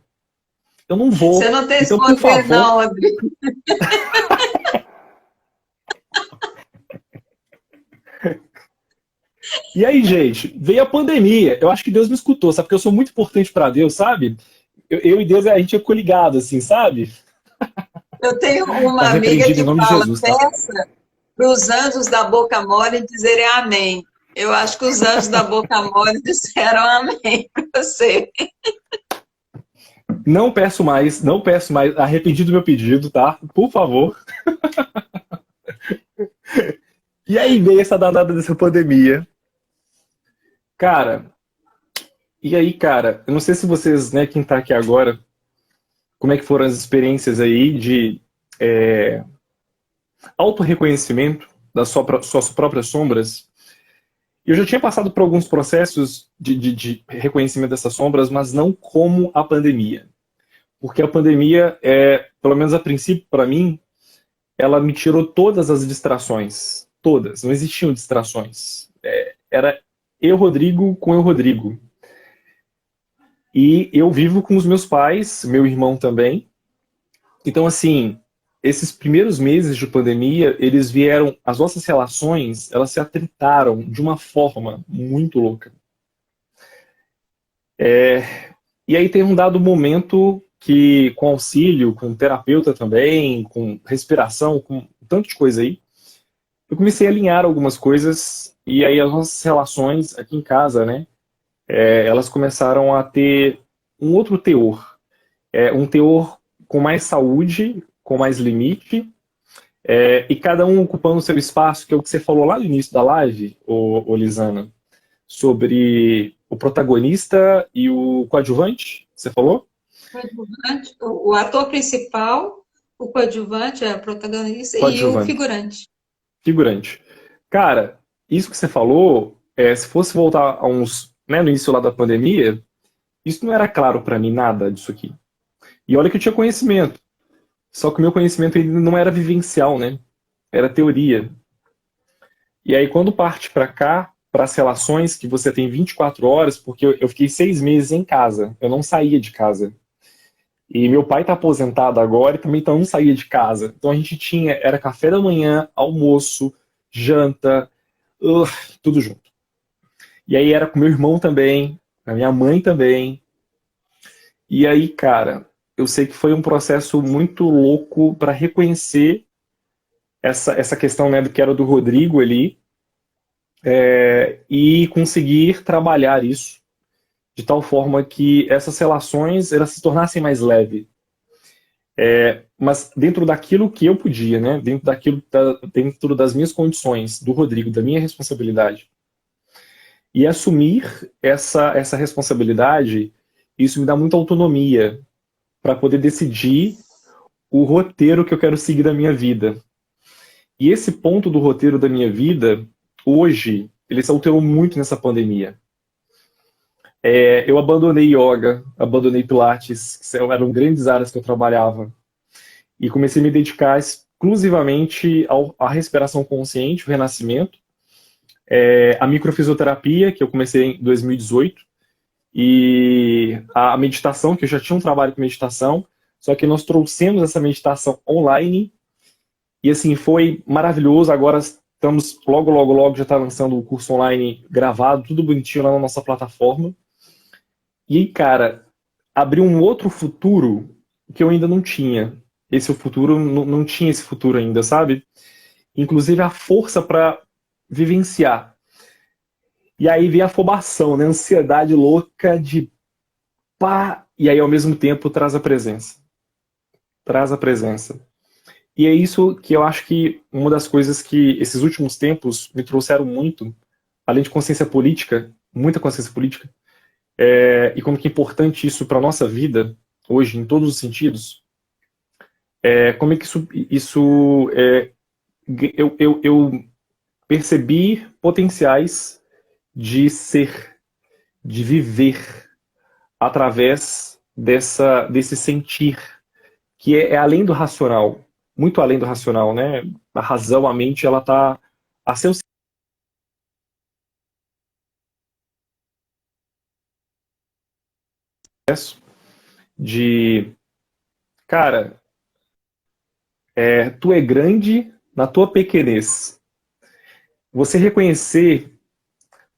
Eu não Você vou. não tem esse Então, por poder, favor. não, Rodrigo. E aí, gente, veio a pandemia. Eu acho que Deus me escutou, sabe? Porque eu sou muito importante pra Deus, sabe? Eu e Deus, a gente é coligado, assim, sabe? Eu tenho uma Tá amiga repreendido em que nome de fala, Jesus, tá? peça para os anjos da boca mole dizerem amém. Eu acho que os anjos da boca mole disseram amém para você. Não peço mais, não peço mais. Arrependi do meu pedido, tá? Por favor. E aí veio essa danada dessa pandemia. Cara, e aí, cara, eu não sei se vocês, né, quem tá aqui agora, como é que foram as experiências aí de autorreconhecimento suas próprias sombras. Eu já tinha passado por alguns processos de reconhecimento dessas sombras, mas não como a pandemia. Porque a pandemia, pelo menos a princípio para mim, ela me tirou todas as distrações. Todas. Não existiam distrações. Era eu, Rodrigo, com eu, Rodrigo. E eu vivo com os meus pais, meu irmão também. Então, assim, esses primeiros meses de pandemia, eles vieram, as nossas relações, elas se atritaram de uma forma muito louca. E aí tem um dado momento que, com auxílio, com terapeuta também, com respiração, com tanto de coisa aí, eu comecei a alinhar algumas coisas e aí as nossas relações aqui em casa, né, elas começaram a ter um outro teor. Um teor com mais saúde, com mais limite, e cada um ocupando o seu espaço, que é o que você falou lá no início da live, ô Lisana, sobre o protagonista e o coadjuvante, você falou? O ator principal, o coadjuvante, a protagonista e o Coadjuvante, figurante. figurante. Cara, isso que você falou, se fosse voltar a uns, né, no início lá da pandemia, isso não era claro para mim nada disso aqui. E olha que eu tinha conhecimento. Só que o meu conhecimento ainda não era vivencial, né? Era teoria. E aí, quando parte para cá, para as relações que você tem 24 horas, porque eu fiquei 6 meses em casa, eu não saía de casa. E meu pai está aposentado agora e também então não saía de casa. Então a gente tinha, era café da manhã, almoço, janta, uh, tudo junto. E aí era com meu irmão também, com a minha mãe também. E aí, cara, eu sei que foi um processo muito louco para reconhecer essa questão, né, do que era do Rodrigo ali, e conseguir trabalhar isso de tal forma que essas relações elas se tornassem mais leves. Mas dentro daquilo que eu podia, né, dentro das minhas condições, do Rodrigo, da minha responsabilidade. E assumir essa responsabilidade, isso me dá muita autonomia para poder decidir o roteiro que eu quero seguir da minha vida. E esse ponto do roteiro da minha vida, hoje, ele se alterou muito nessa pandemia. Eu abandonei yoga, abandonei pilates, que eram grandes áreas que eu trabalhava, e comecei a me dedicar exclusivamente à respiração consciente, o renascimento, a microfisioterapia, que eu comecei em 2018, e a meditação, que eu já tinha um trabalho com meditação, só que nós trouxemos essa meditação online, e assim, foi maravilhoso. Agora estamos, logo, já está lançando o curso online gravado, tudo bonitinho lá na nossa plataforma. E aí, cara, abriu um outro futuro que eu ainda não tinha. Esse futuro, não tinha esse futuro ainda, sabe? Inclusive a força para vivenciar. E aí vem a afobação, né? Ansiedade louca de pá, e aí ao mesmo tempo traz a presença. Traz a presença. E é isso que eu acho que uma das coisas que esses últimos tempos me trouxeram muito, além de consciência política, muita consciência política, e como que é importante isso para a nossa vida, hoje, em todos os sentidos, como é que eu percebi potenciais de ser, de viver através desse sentir, que é além do racional, muito além do racional, né? A razão, a mente, ela está a seu sucesso de, cara, tu é grande na tua pequenez. Você reconhecer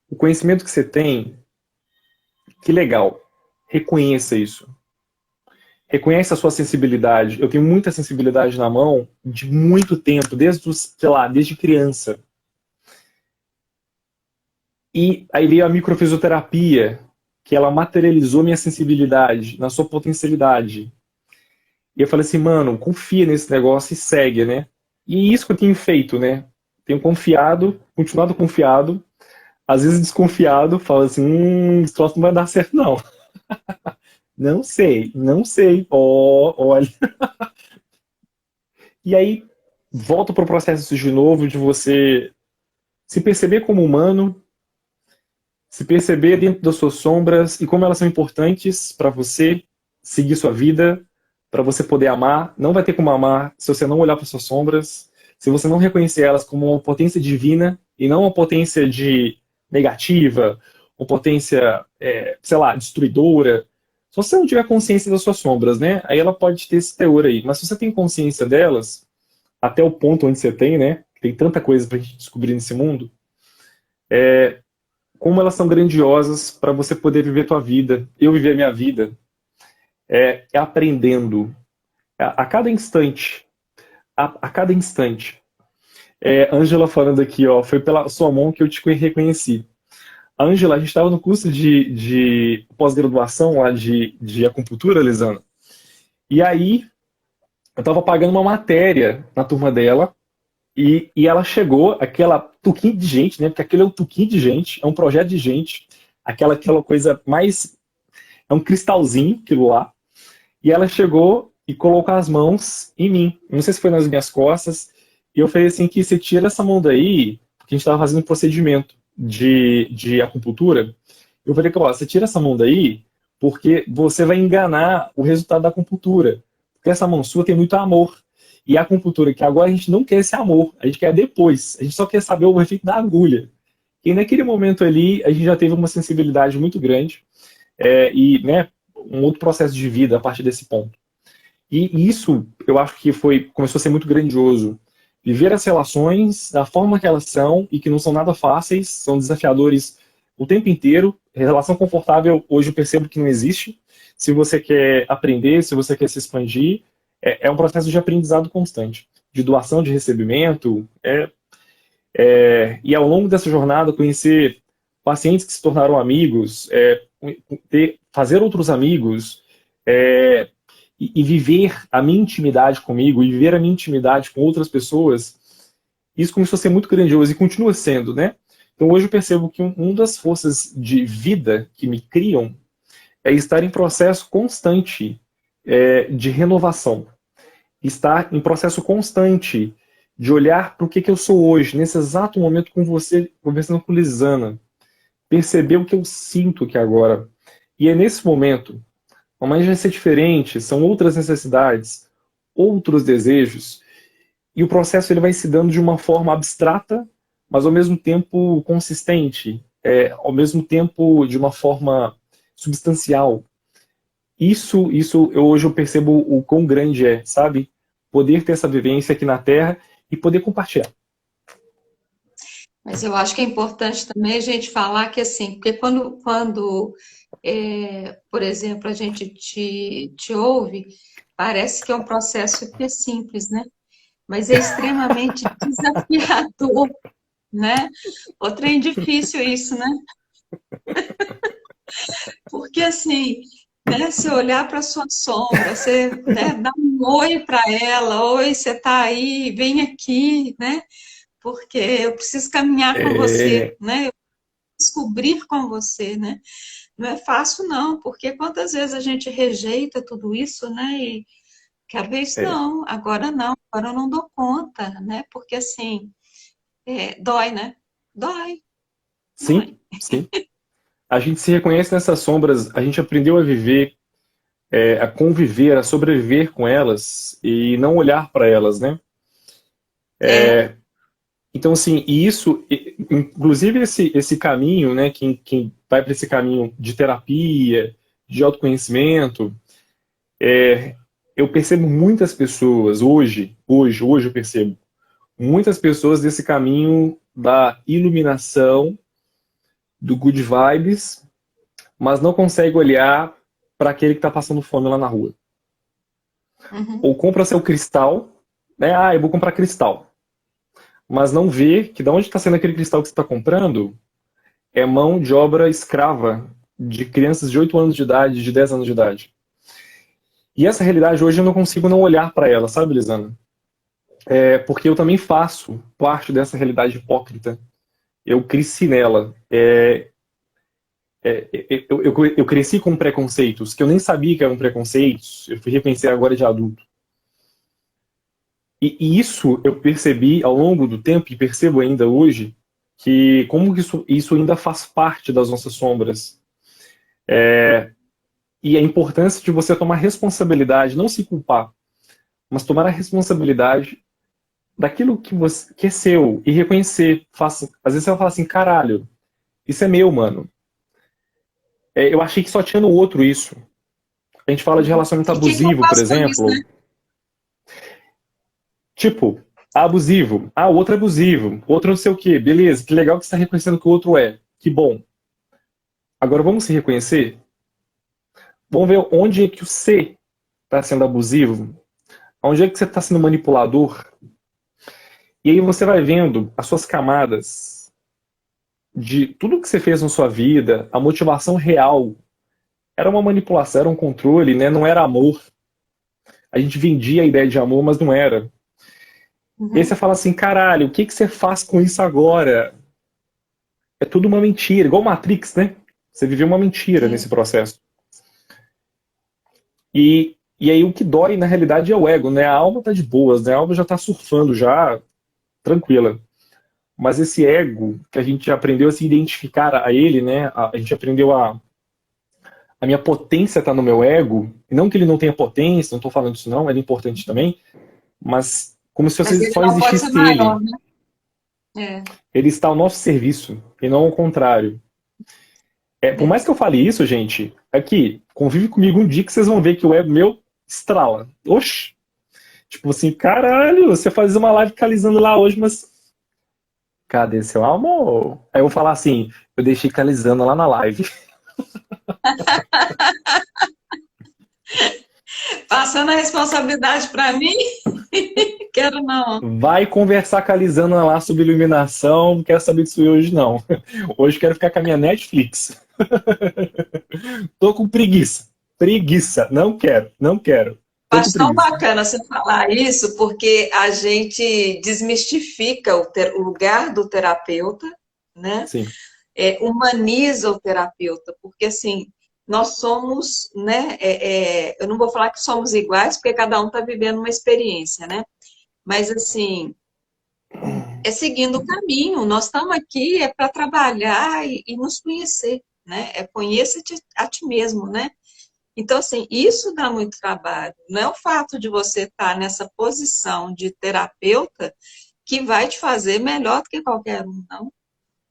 o conhecimento que você tem, que legal. Reconheça isso. Reconheça a sua sensibilidade. Eu tenho muita sensibilidade na mão de muito tempo, sei lá, desde criança. E aí veio a microfisioterapia, que ela materializou minha sensibilidade na sua potencialidade. E eu falei assim, mano, confia nesse negócio e segue, né? E isso que eu tenho feito, né? Tenho confiado, continuado confiado, às vezes desconfiado, falo assim, esse troço não vai dar certo, não. Não sei. Olha. E aí, volto para o processo de novo, de você se perceber como humano, se perceber dentro das suas sombras e como elas são importantes para você seguir sua vida, para você poder amar. Não vai ter como amar se você não olhar para suas sombras, se você não reconhecer elas como uma potência divina e não uma potência negativa, uma potência, sei lá, destruidora. Só se você não tiver consciência das suas sombras, né? Aí ela pode ter esse teor aí. Mas se você tem consciência delas, até o ponto onde você tem, né? Tem tanta coisa pra gente descobrir nesse mundo. Como elas são grandiosas para você poder viver a tua vida. Eu viver a minha vida aprendendo a cada instante. A cada instante. Ângela falando aqui, ó, foi pela sua mão que eu te reconheci. Ângela, a gente estava no curso de pós-graduação lá de acupuntura, Lisana. E aí, eu estava pagando uma matéria na turma dela, e ela chegou, aquela tuquinho de gente, né? Porque aquele é um tuquinho de gente, é um projeto de gente, aquela coisa mais. É um cristalzinho, aquilo lá. E ela chegou e colocou as mãos em mim. Não sei se foi nas minhas costas. E eu falei assim: que você tira essa mão daí, porque a gente estava fazendo um procedimento de acupuntura. Eu falei que, ó, você tira essa mão daí, porque você vai enganar o resultado da acupuntura. Porque essa mão sua tem muito amor. E a acupuntura, que agora a gente não quer esse amor, a gente quer depois. A gente só quer saber o efeito da agulha. E naquele momento ali, a gente já teve uma sensibilidade muito grande. E, né, um outro processo de vida a partir desse ponto. E isso, eu acho que começou a ser muito grandioso. Viver as relações da forma que elas são e que não são nada fáceis, são desafiadores o tempo inteiro. Relação confortável, hoje eu percebo que não existe. Se você quer aprender, se você quer se expandir, é um processo de aprendizado constante, de doação, de recebimento. E ao longo dessa jornada, conhecer pacientes que se tornaram amigos, fazer outros amigos, e viver a minha intimidade comigo, e viver a minha intimidade com outras pessoas, isso começou a ser muito grandioso e continua sendo, né? Então hoje eu percebo que uma das forças de vida que me criam é estar em processo constante de renovação. Estar em processo constante de olhar para o que eu sou hoje, nesse exato momento com você, conversando com Lisana. Perceber o que eu sinto aqui agora. E é nesse momento, amanhã vai ser diferente, são outras necessidades, outros desejos, e o processo ele vai se dando de uma forma abstrata, mas ao mesmo tempo consistente, ao mesmo tempo de uma forma substancial. Isso hoje eu percebo o quão grande é, sabe? Poder ter essa vivência aqui na Terra e poder compartilhar. Mas eu acho que é importante também a gente falar que, assim, porque quando por exemplo, a gente te ouve, parece que é um processo hiper simples, né? Mas é extremamente desafiador, né? O trem difícil isso, né? Porque, assim, né, se olhar para a sua sombra, você, né, dá um oi para ela, oi, você está aí, vem aqui, né? Porque eu preciso caminhar com você, É, né? Eu descobrir com você, né? Não é fácil, não, porque quantas vezes a gente rejeita tudo isso, né? E quer ver isso? é, Não, agora eu não dou conta, né? Porque assim, dói, né? Dói, sim, dói. sim. A gente se reconhece nessas sombras, a gente aprendeu a viver, a conviver, a sobreviver com elas e não olhar para elas, né? É, Então, assim, e isso, inclusive esse caminho, né, quem vai para esse caminho de terapia, de autoconhecimento, eu percebo muitas pessoas, hoje eu percebo, muitas pessoas desse caminho da iluminação, do good vibes, mas não consegue olhar para aquele que está passando fome lá na rua. uhum, Ou compra seu cristal, né? Ah, eu vou comprar cristal. Mas não vê que de onde está sendo aquele cristal que você está comprando é mão de obra escrava de crianças de 8 anos de idade, de 10 anos de idade. E essa realidade hoje eu não consigo não olhar para ela, sabe, Lisana? Porque eu também faço parte dessa realidade hipócrita. Eu cresci nela. Eu cresci com preconceitos que eu nem sabia que eram preconceitos. Eu fui reconhecer agora de adulto. E isso eu percebi ao longo do tempo e percebo ainda hoje que como que isso ainda faz parte das nossas sombras. E a importância de você tomar responsabilidade, não se culpar, mas tomar a responsabilidade daquilo que é seu e reconhecer. Às vezes você vai falar assim, caralho, isso é meu, mano. Eu achei que só tinha no outro isso. A gente fala de uhum. relacionamento E o que que eu abusivo, por faço com isso, né? exemplo. Tipo, abusivo. Ah, o outro é abusivo. O outro não sei o quê. Beleza, que legal que você está reconhecendo que o outro é. Que bom. Agora vamos se reconhecer? Vamos ver onde é que o C está sendo abusivo? Onde é que você está sendo manipulador? E aí você vai vendo as suas camadas de tudo que você fez na sua vida, a motivação real. Era uma manipulação, era um controle, né? Não era amor. A gente vendia a ideia de amor, mas não era. E aí você Uhum. fala assim, caralho, o que que você faz com isso agora? É tudo uma mentira, igual Matrix, né? Você viveu uma mentira É. nesse processo. E aí o que dói, na realidade, é o ego, né? A alma tá de boas, né? A alma já tá surfando, já tranquila. Mas esse ego, que a gente aprendeu a se identificar a ele, né? A gente aprendeu a minha potência tá no meu ego. E não que ele não tenha potência, não tô falando isso não, ele é importante também. Mas como se Mas ele só não pode ser existisse maior, ele. né? É. Ele está ao nosso serviço, e não ao contrário. Por mais que eu fale isso, gente, aqui, convive comigo um dia que vocês vão ver que o ego meu estrala. Oxi! Tipo assim, caralho, você faz uma live calizando lá hoje, mas cadê seu amor? Aí eu vou falar assim, eu deixei calizando lá na live. Passando a responsabilidade para mim? Quero não. Vai conversar com a Lisana lá sobre iluminação, não quero saber disso hoje, não. Hoje quero ficar com a minha Netflix. Tô com preguiça. Preguiça. Não quero, não quero. Tô com Acho tão preguiça. bacana você falar isso, porque a gente desmistifica o lugar do terapeuta, né? Sim, Humaniza o terapeuta, porque assim, nós somos, né? Eu não vou falar que somos iguais, porque cada um está vivendo uma experiência, né? Mas assim, é seguindo o caminho. Nós estamos aqui para trabalhar e nos conhecer, né? Conheça-te a ti mesmo, né? Então, assim, isso dá muito trabalho. Não é o fato de você estar nessa posição de terapeuta que vai te fazer melhor do que qualquer um, não,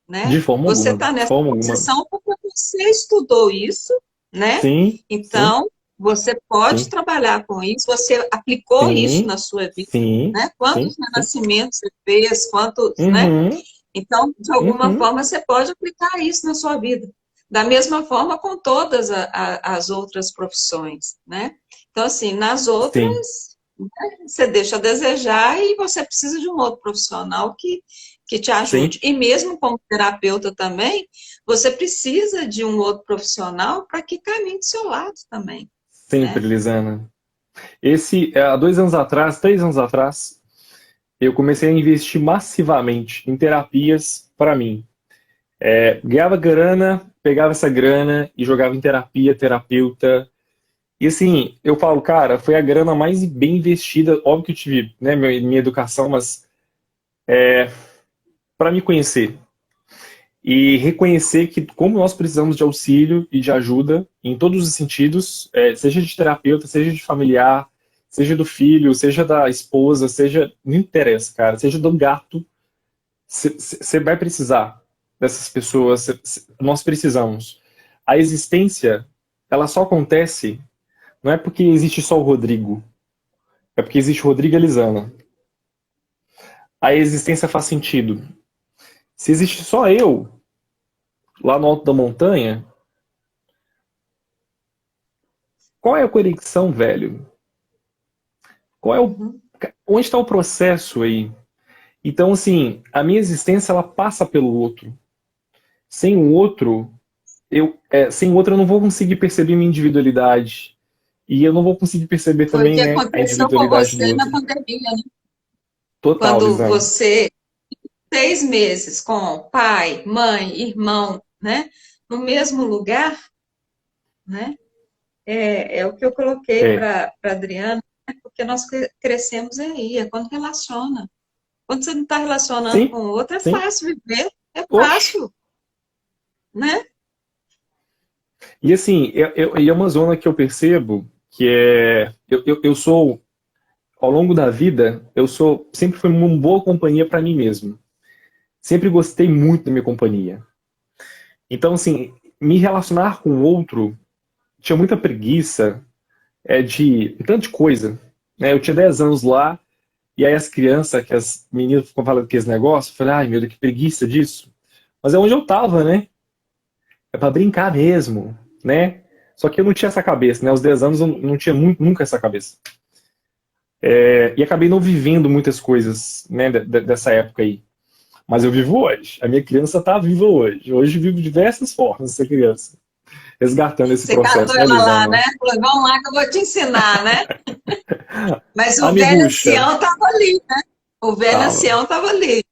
de né? forma Você alguma, está de nessa forma alguma. posição porque você estudou isso, né? Sim, sim, Então, você pode sim, trabalhar com isso, você aplicou isso sim, na sua vida, sim, né? sim, Quantos sim. renascimentos você fez, quantos, né? Uhum, Então, de alguma uhum, forma, você pode aplicar isso na sua vida. Da mesma forma com todas as outras profissões, né? Então, assim, nas sim, outras, né, você deixa a desejar e você precisa de um outro profissional que te sim. ajude. E mesmo como terapeuta também, você precisa de um outro profissional para que caminhe do seu lado também, Sempre, né? Lisana. Há 2 anos atrás, 3 anos atrás, eu comecei a investir massivamente em terapias para mim. Ganhava grana, pegava essa grana e jogava em terapia, terapeuta. E assim, eu falo, cara, foi a grana mais bem investida. Óbvio que eu tive, né, minha educação, mas para me conhecer e reconhecer que como nós precisamos de auxílio e de ajuda em todos os sentidos, seja de terapeuta, seja de familiar, seja do filho, seja da esposa, seja, não interessa, cara, seja do gato, você vai precisar dessas pessoas, nós precisamos. A existência, ela só acontece, não é porque existe só o Rodrigo, é porque existe o Rodrigo e a Elisana. A existência faz sentido. Se existe só eu, lá no alto da montanha, qual é a conexão, velho? Qual é o, Uhum. onde está o processo aí? Então, assim, a minha existência ela passa pelo outro. Sem o outro, sem o outro eu não vou conseguir perceber minha individualidade. E eu não vou conseguir perceber Foi o também, que né, a aconteceu com individualidade do você na outro. pandemia, né? Total, Quando Lisana. você 6 meses com pai, mãe, irmão, né? No mesmo lugar, né? É o que eu coloquei É. para a Adriana, né? Porque nós crescemos aí, é quando relaciona. Quando você não está relacionando com Sim, o outro, é sim. fácil viver, é Oxe. fácil, né? E assim, e é uma zona que eu percebo que eu sou, ao longo da vida, sempre fui uma boa companhia para mim mesmo. Sempre gostei muito da minha companhia. Então, assim, me relacionar com o outro tinha muita preguiça de um tanto de coisa. Né? Eu tinha 10 anos lá, e aí as crianças, que as meninas ficam falando aqueles negócios, eu falei, ai meu Deus, que preguiça disso. Mas é onde eu tava, né? É para brincar mesmo, né? Só que eu não tinha essa cabeça, né? Aos 10 anos eu não tinha nunca essa cabeça. E acabei não vivendo muitas coisas, né, dessa época aí. Mas eu vivo hoje. A minha criança tá viva hoje. Hoje eu vivo de diversas formas essa criança. Resgatando esse Você catou processo, né, ela lá, Lisana? né? Falou, vamos lá que eu vou te ensinar, né? Mas A o velho miguxa. ancião estava ali, né? O velho Tava. ancião estava ali,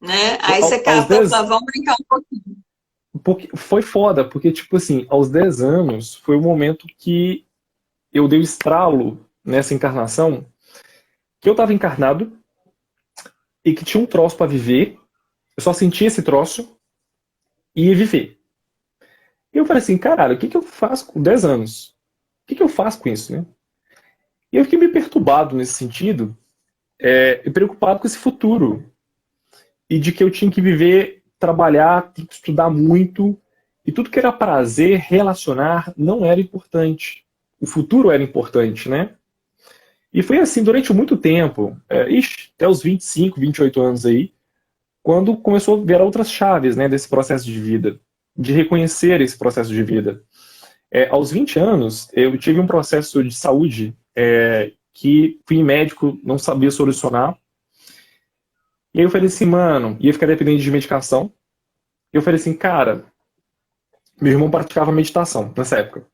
né? Aí você Aos catou e 10, falou, vamos brincar um pouquinho. porque foi foda, porque, tipo assim, aos 10 anos foi o momento que eu dei o estralo nessa encarnação, que eu tava encarnado e que tinha um troço pra viver, eu só sentia esse troço e ia viver. E eu falei assim, caralho, o que que eu faço com 10 anos? O que que eu faço com isso, né? E eu fiquei meio perturbado nesse sentido, e preocupado com esse futuro. E de que eu tinha que viver, trabalhar, estudar muito E tudo que era prazer, relacionar, não era importante. O futuro era importante, né? E foi assim durante muito tempo, até os 25, 28 anos aí, quando começou a virar outras chaves, né, desse processo de vida, de reconhecer esse processo de vida. Aos 20 anos, eu tive um processo de saúde que fui médico, não sabia solucionar. E aí eu falei assim, mano, ia ficar dependente de medicação. Eu falei assim, cara, meu irmão praticava meditação nessa época.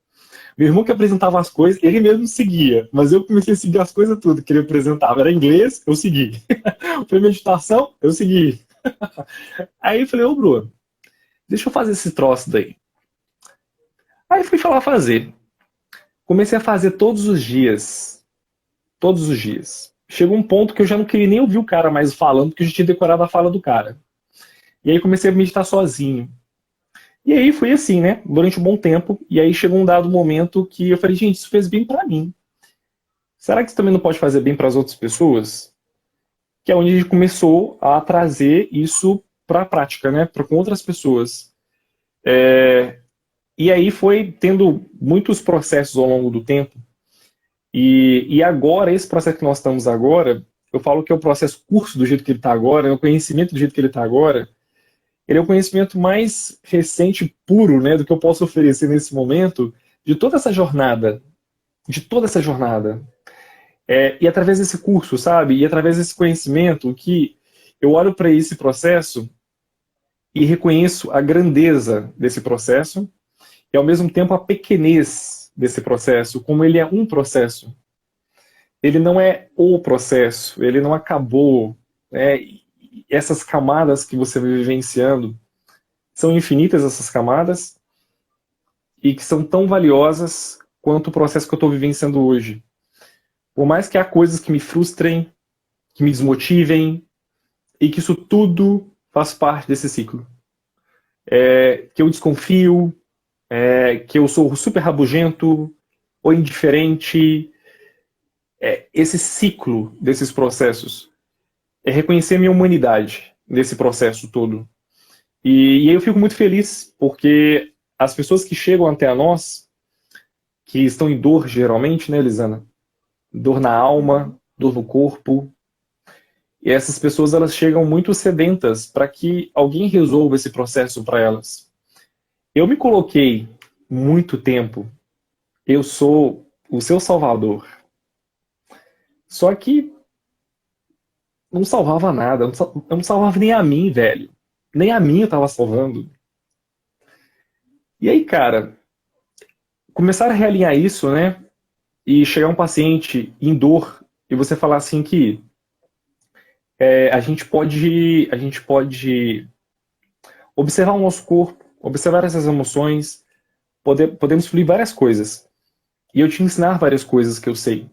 Meu irmão que apresentava as coisas, ele mesmo seguia, mas eu comecei a seguir as coisas tudo que ele apresentava. Era inglês, eu segui. Foi meditação, eu segui. Aí eu falei, ô Bruno, deixa eu fazer esse troço daí. Aí fui falar fazer. Comecei a fazer todos os dias. Todos os dias. Chegou um ponto que eu já não queria nem ouvir o cara mais falando, porque eu já tinha decorado a fala do cara. E aí comecei a meditar sozinho. E aí foi assim, né? Durante um bom tempo. E aí chegou um dado momento que eu falei, gente, isso fez bem pra mim. Será que isso também não pode fazer bem para as outras pessoas? Que é onde a gente começou a trazer isso para a prática, né? Com outras pessoas. E aí foi tendo muitos processos ao longo do tempo. E agora, esse processo que nós estamos agora, eu falo que é o processo curso do jeito que ele está agora, é o conhecimento do jeito que ele está agora, ele é o conhecimento mais recente, puro, né, do que eu posso oferecer nesse momento, de toda essa jornada. De toda essa jornada. E através desse curso, sabe? E através desse conhecimento que eu olho para esse processo e reconheço a grandeza desse processo e, ao mesmo tempo, a pequenez desse processo, como ele é um processo. Ele não é o processo, ele não acabou. Essas camadas que você vai vivenciando são infinitas, essas camadas, e que são tão valiosas quanto o processo que eu estou vivenciando hoje. Por mais que há coisas que me frustrem, que me desmotivem, e que isso tudo faz parte desse ciclo. Que eu desconfio, que eu sou super rabugento ou indiferente. Esse ciclo desses processos é reconhecer a minha humanidade nesse processo todo. E aí eu fico muito feliz, porque as pessoas que chegam até a nós, que estão em dor geralmente, né, Elisana? Dor na alma, dor no corpo. E essas pessoas, elas chegam muito sedentas para que alguém resolva esse processo para elas. Eu me coloquei muito tempo, eu sou o seu salvador. Só que não salvava nada, eu não salvava nem a mim, velho. Nem a mim eu tava salvando. E aí, cara, começar a realinhar isso, né? E chegar um paciente em dor e você falar assim que a gente pode observar o nosso corpo, observar essas emoções, podemos fluir várias coisas. E eu te ensinar várias coisas que eu sei.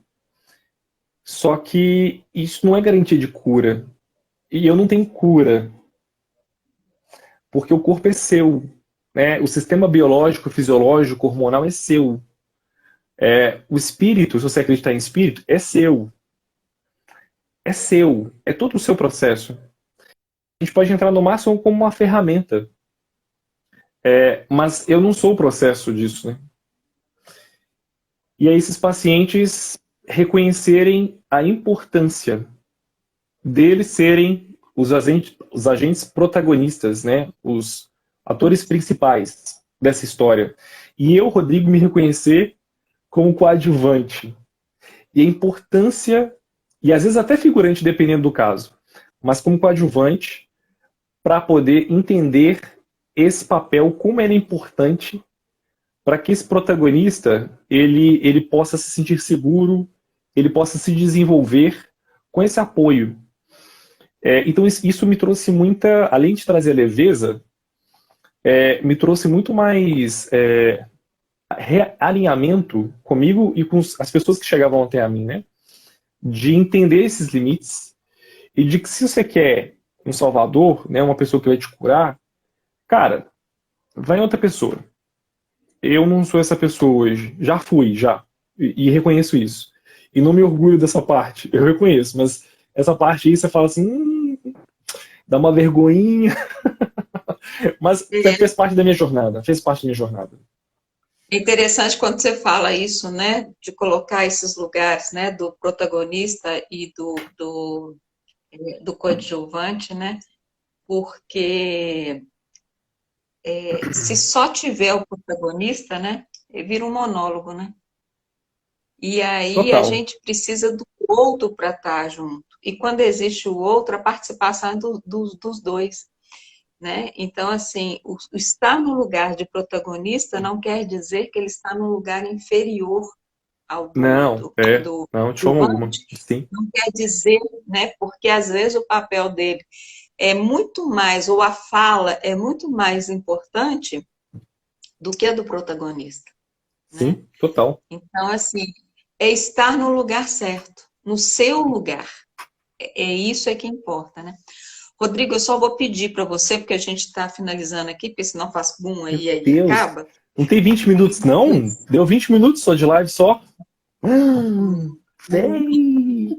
Só que isso não é garantia de cura. E eu não tenho cura. Porque o corpo é seu. Né? O sistema biológico, fisiológico, hormonal é seu. O espírito, se você acreditar em espírito, é seu. É seu. É todo o seu processo. A gente pode entrar no máximo como uma ferramenta. Mas eu não sou o processo disso. Né? E aí esses pacientes reconhecerem a importância deles serem os agentes protagonistas, né? Os atores principais dessa história. E eu, Rodrigo, me reconhecer como coadjuvante. E a importância, e às vezes até figurante, dependendo do caso, mas como coadjuvante, para poder entender esse papel, como ele é importante, para que esse protagonista ele possa se sentir seguro, ele possa se desenvolver com esse apoio. Então isso me trouxe muita, além de trazer leveza, me trouxe muito mais realinhamento comigo e com as pessoas que chegavam até a mim, né? De entender esses limites e de que se você quer um salvador, né, uma pessoa que vai te curar, cara, vai em outra pessoa. Eu não sou essa pessoa hoje. Já fui, já. E reconheço isso. E não me orgulho dessa parte. Eu reconheço, mas essa parte aí você fala assim, dá uma vergonhinha. Mas fez parte da minha jornada, fez parte da minha jornada. É interessante quando você fala isso, né, de colocar esses lugares, né, do protagonista e do coadjuvante, né, porque se só tiver o protagonista, né, vira um monólogo, né, e aí a Total. gente precisa do outro para estar junto, e quando existe o outro, a participação é dos dois, né, então assim, o estar no lugar de protagonista não quer dizer que ele está no lugar inferior ao Não, não, de forma alguma. coadjuvante, Sim, não quer dizer, né? Porque às vezes o papel dele é muito mais, ou a fala é muito mais importante do que a do protagonista, né? sim, total. Então, assim, é estar no lugar certo, no seu lugar. Isso é que importa, né? Rodrigo, eu só vou pedir para você, porque a gente está finalizando aqui, porque senão faz boom Meu aí Deus. acaba. Não tem 20 minutos, não? Deu 20 minutos só de live só? Sei.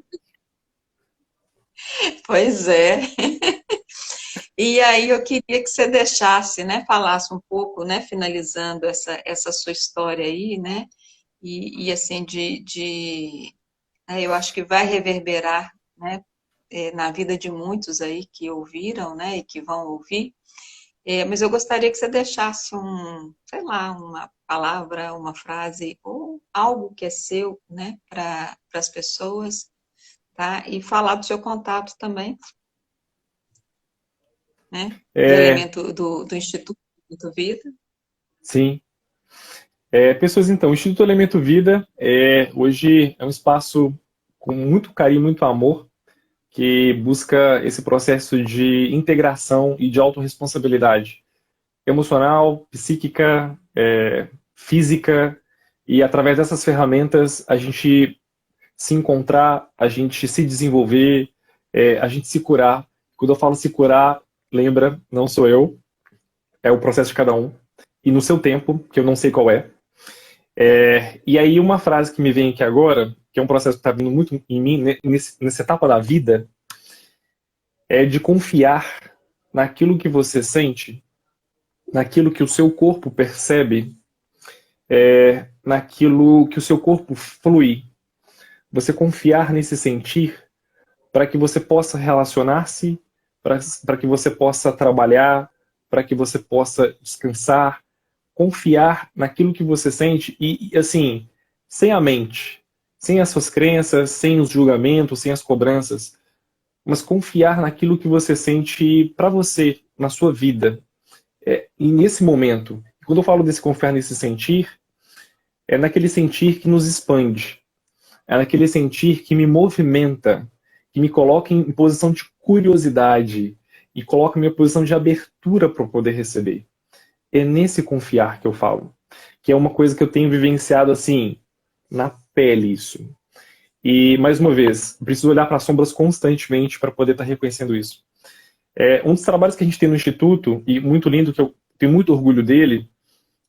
Pois é. E aí eu queria que você deixasse, né, falasse um pouco, né, finalizando essa sua história aí, né, e assim, eu acho que vai reverberar, né, na vida de muitos aí que ouviram, né, e que vão ouvir. Mas eu gostaria que você deixasse sei lá, uma palavra, uma frase, ou algo que é seu, né, para as pessoas, tá? E falar do seu contato também, né, do É, elemento do Instituto Vida. sim. Pessoas, então, o Instituto Elemento Vida hoje é um espaço com muito carinho, muito amor, que busca esse processo de integração e de autorresponsabilidade emocional, psíquica, física, e através dessas ferramentas a gente se encontrar, a gente se desenvolver, a gente se curar. Quando eu falo se curar, lembra, não sou eu, é o processo de cada um, e no seu tempo, que eu não sei qual é. E aí uma frase que me vem aqui agora, que é um processo que está vindo muito em mim, nessa etapa da vida, é de confiar naquilo que você sente, naquilo que o seu corpo percebe, naquilo que o seu corpo flui. Você confiar nesse sentir para que você possa relacionar-se, para que você possa trabalhar, para que você possa descansar, confiar naquilo que você sente e assim, sem a mente, sem as suas crenças, sem os julgamentos, sem as cobranças, mas confiar naquilo que você sente para você, na sua vida. E nesse momento, quando eu falo desse confiar nesse sentir, é naquele sentir que nos expande, é naquele sentir que me movimenta, que me coloca em posição de curiosidade e coloca em minha posição de abertura para poder receber. É nesse confiar que eu falo, que é uma coisa que eu tenho vivenciado assim, na pele isso. E, mais uma vez, preciso olhar para as sombras constantemente para poder estar reconhecendo isso. Um dos trabalhos que a gente tem no Instituto, e muito lindo, que eu tenho muito orgulho dele,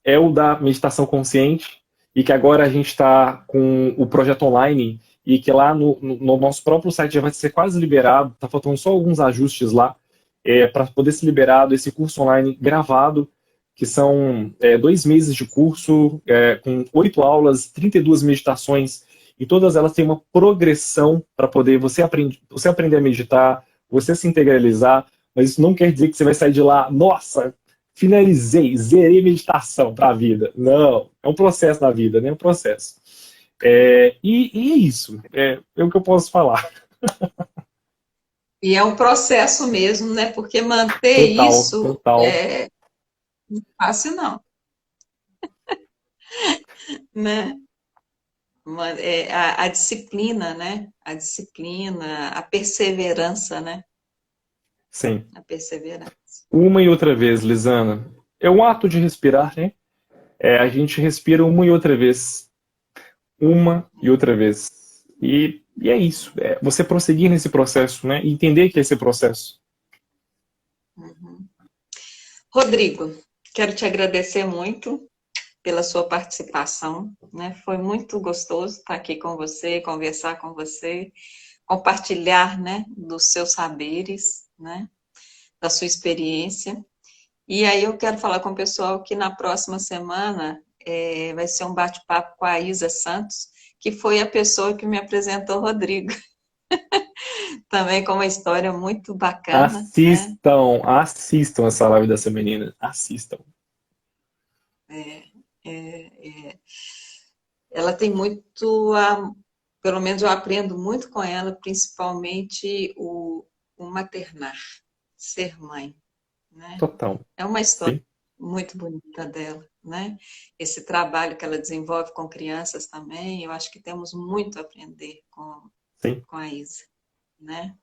é o da meditação consciente, e que agora a gente está com o projeto online, e que lá no nosso próprio site já vai ser quase liberado, está faltando só alguns ajustes lá, para poder ser liberado esse curso online gravado, que são 2 meses de curso, com 8 aulas, 32 meditações, e todas elas têm uma progressão para poder você aprender a meditar, você se integralizar, mas isso não quer dizer que você vai sair de lá, nossa, finalizei, zerei meditação para a vida. Não, é um processo na vida, né? É um processo. E é isso, é o que eu posso falar. E é um processo mesmo, né? Porque manter Total, isso total. é fácil, não, né? A disciplina, né? A disciplina, a perseverança, né? Sim. A perseverança. Uma e outra vez, Lisana. É um ato de respirar, né? A gente respira uma e outra vez. Uma e outra vez. E é isso. Você prosseguir nesse processo, né? E entender que é esse processo. Uhum. Rodrigo, quero te agradecer muito pela sua participação, né? Foi muito gostoso estar aqui com você, conversar com você, compartilhar, né, dos seus saberes, né, da sua experiência. E aí eu quero falar com o pessoal que na próxima semana vai ser um bate-papo com a Isa Santos, que foi a pessoa que me apresentou o Rodrigo. Também com uma história muito bacana, né? Assistam essa live dessa menina. Assistam. Ela tem muito pelo menos eu aprendo muito com ela, principalmente o maternar, ser mãe, né? Total. É uma história Sim, muito bonita dela, né? Esse trabalho que ela desenvolve com crianças também, eu acho que temos muito a aprender sim. com a Isa, né?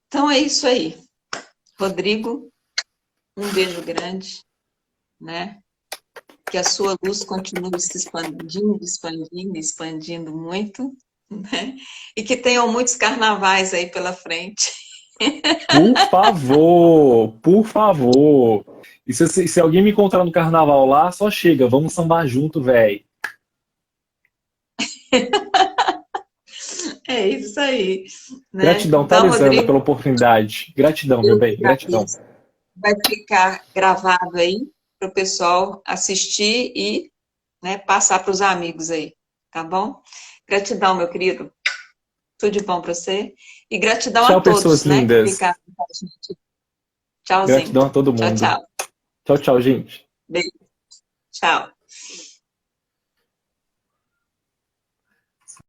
Então é isso aí. Rodrigo, um beijo grande, né? Que a sua luz continue se expandindo, expandindo, expandindo muito, né? E que tenham muitos carnavais aí pela frente. Por favor, por favor. E se alguém me encontrar no carnaval lá, só chega, vamos sambar junto, velho. É isso aí, né? Gratidão, tá, Então, Lisandra, Rodrigo, pela oportunidade. Gratidão, meu eu que bem, gratidão. agradeço. Vai ficar gravado aí para o pessoal assistir e, né, passar para os amigos aí, tá bom? Gratidão, meu querido. Tudo de bom para você. E gratidão a Tchau, pessoas todos, né, que lindas. ficaram com a gente. Tchauzinho. Gratidão a todo Tchau, mundo. tchau. Tchau, tchau, gente. Beijo. Tchau.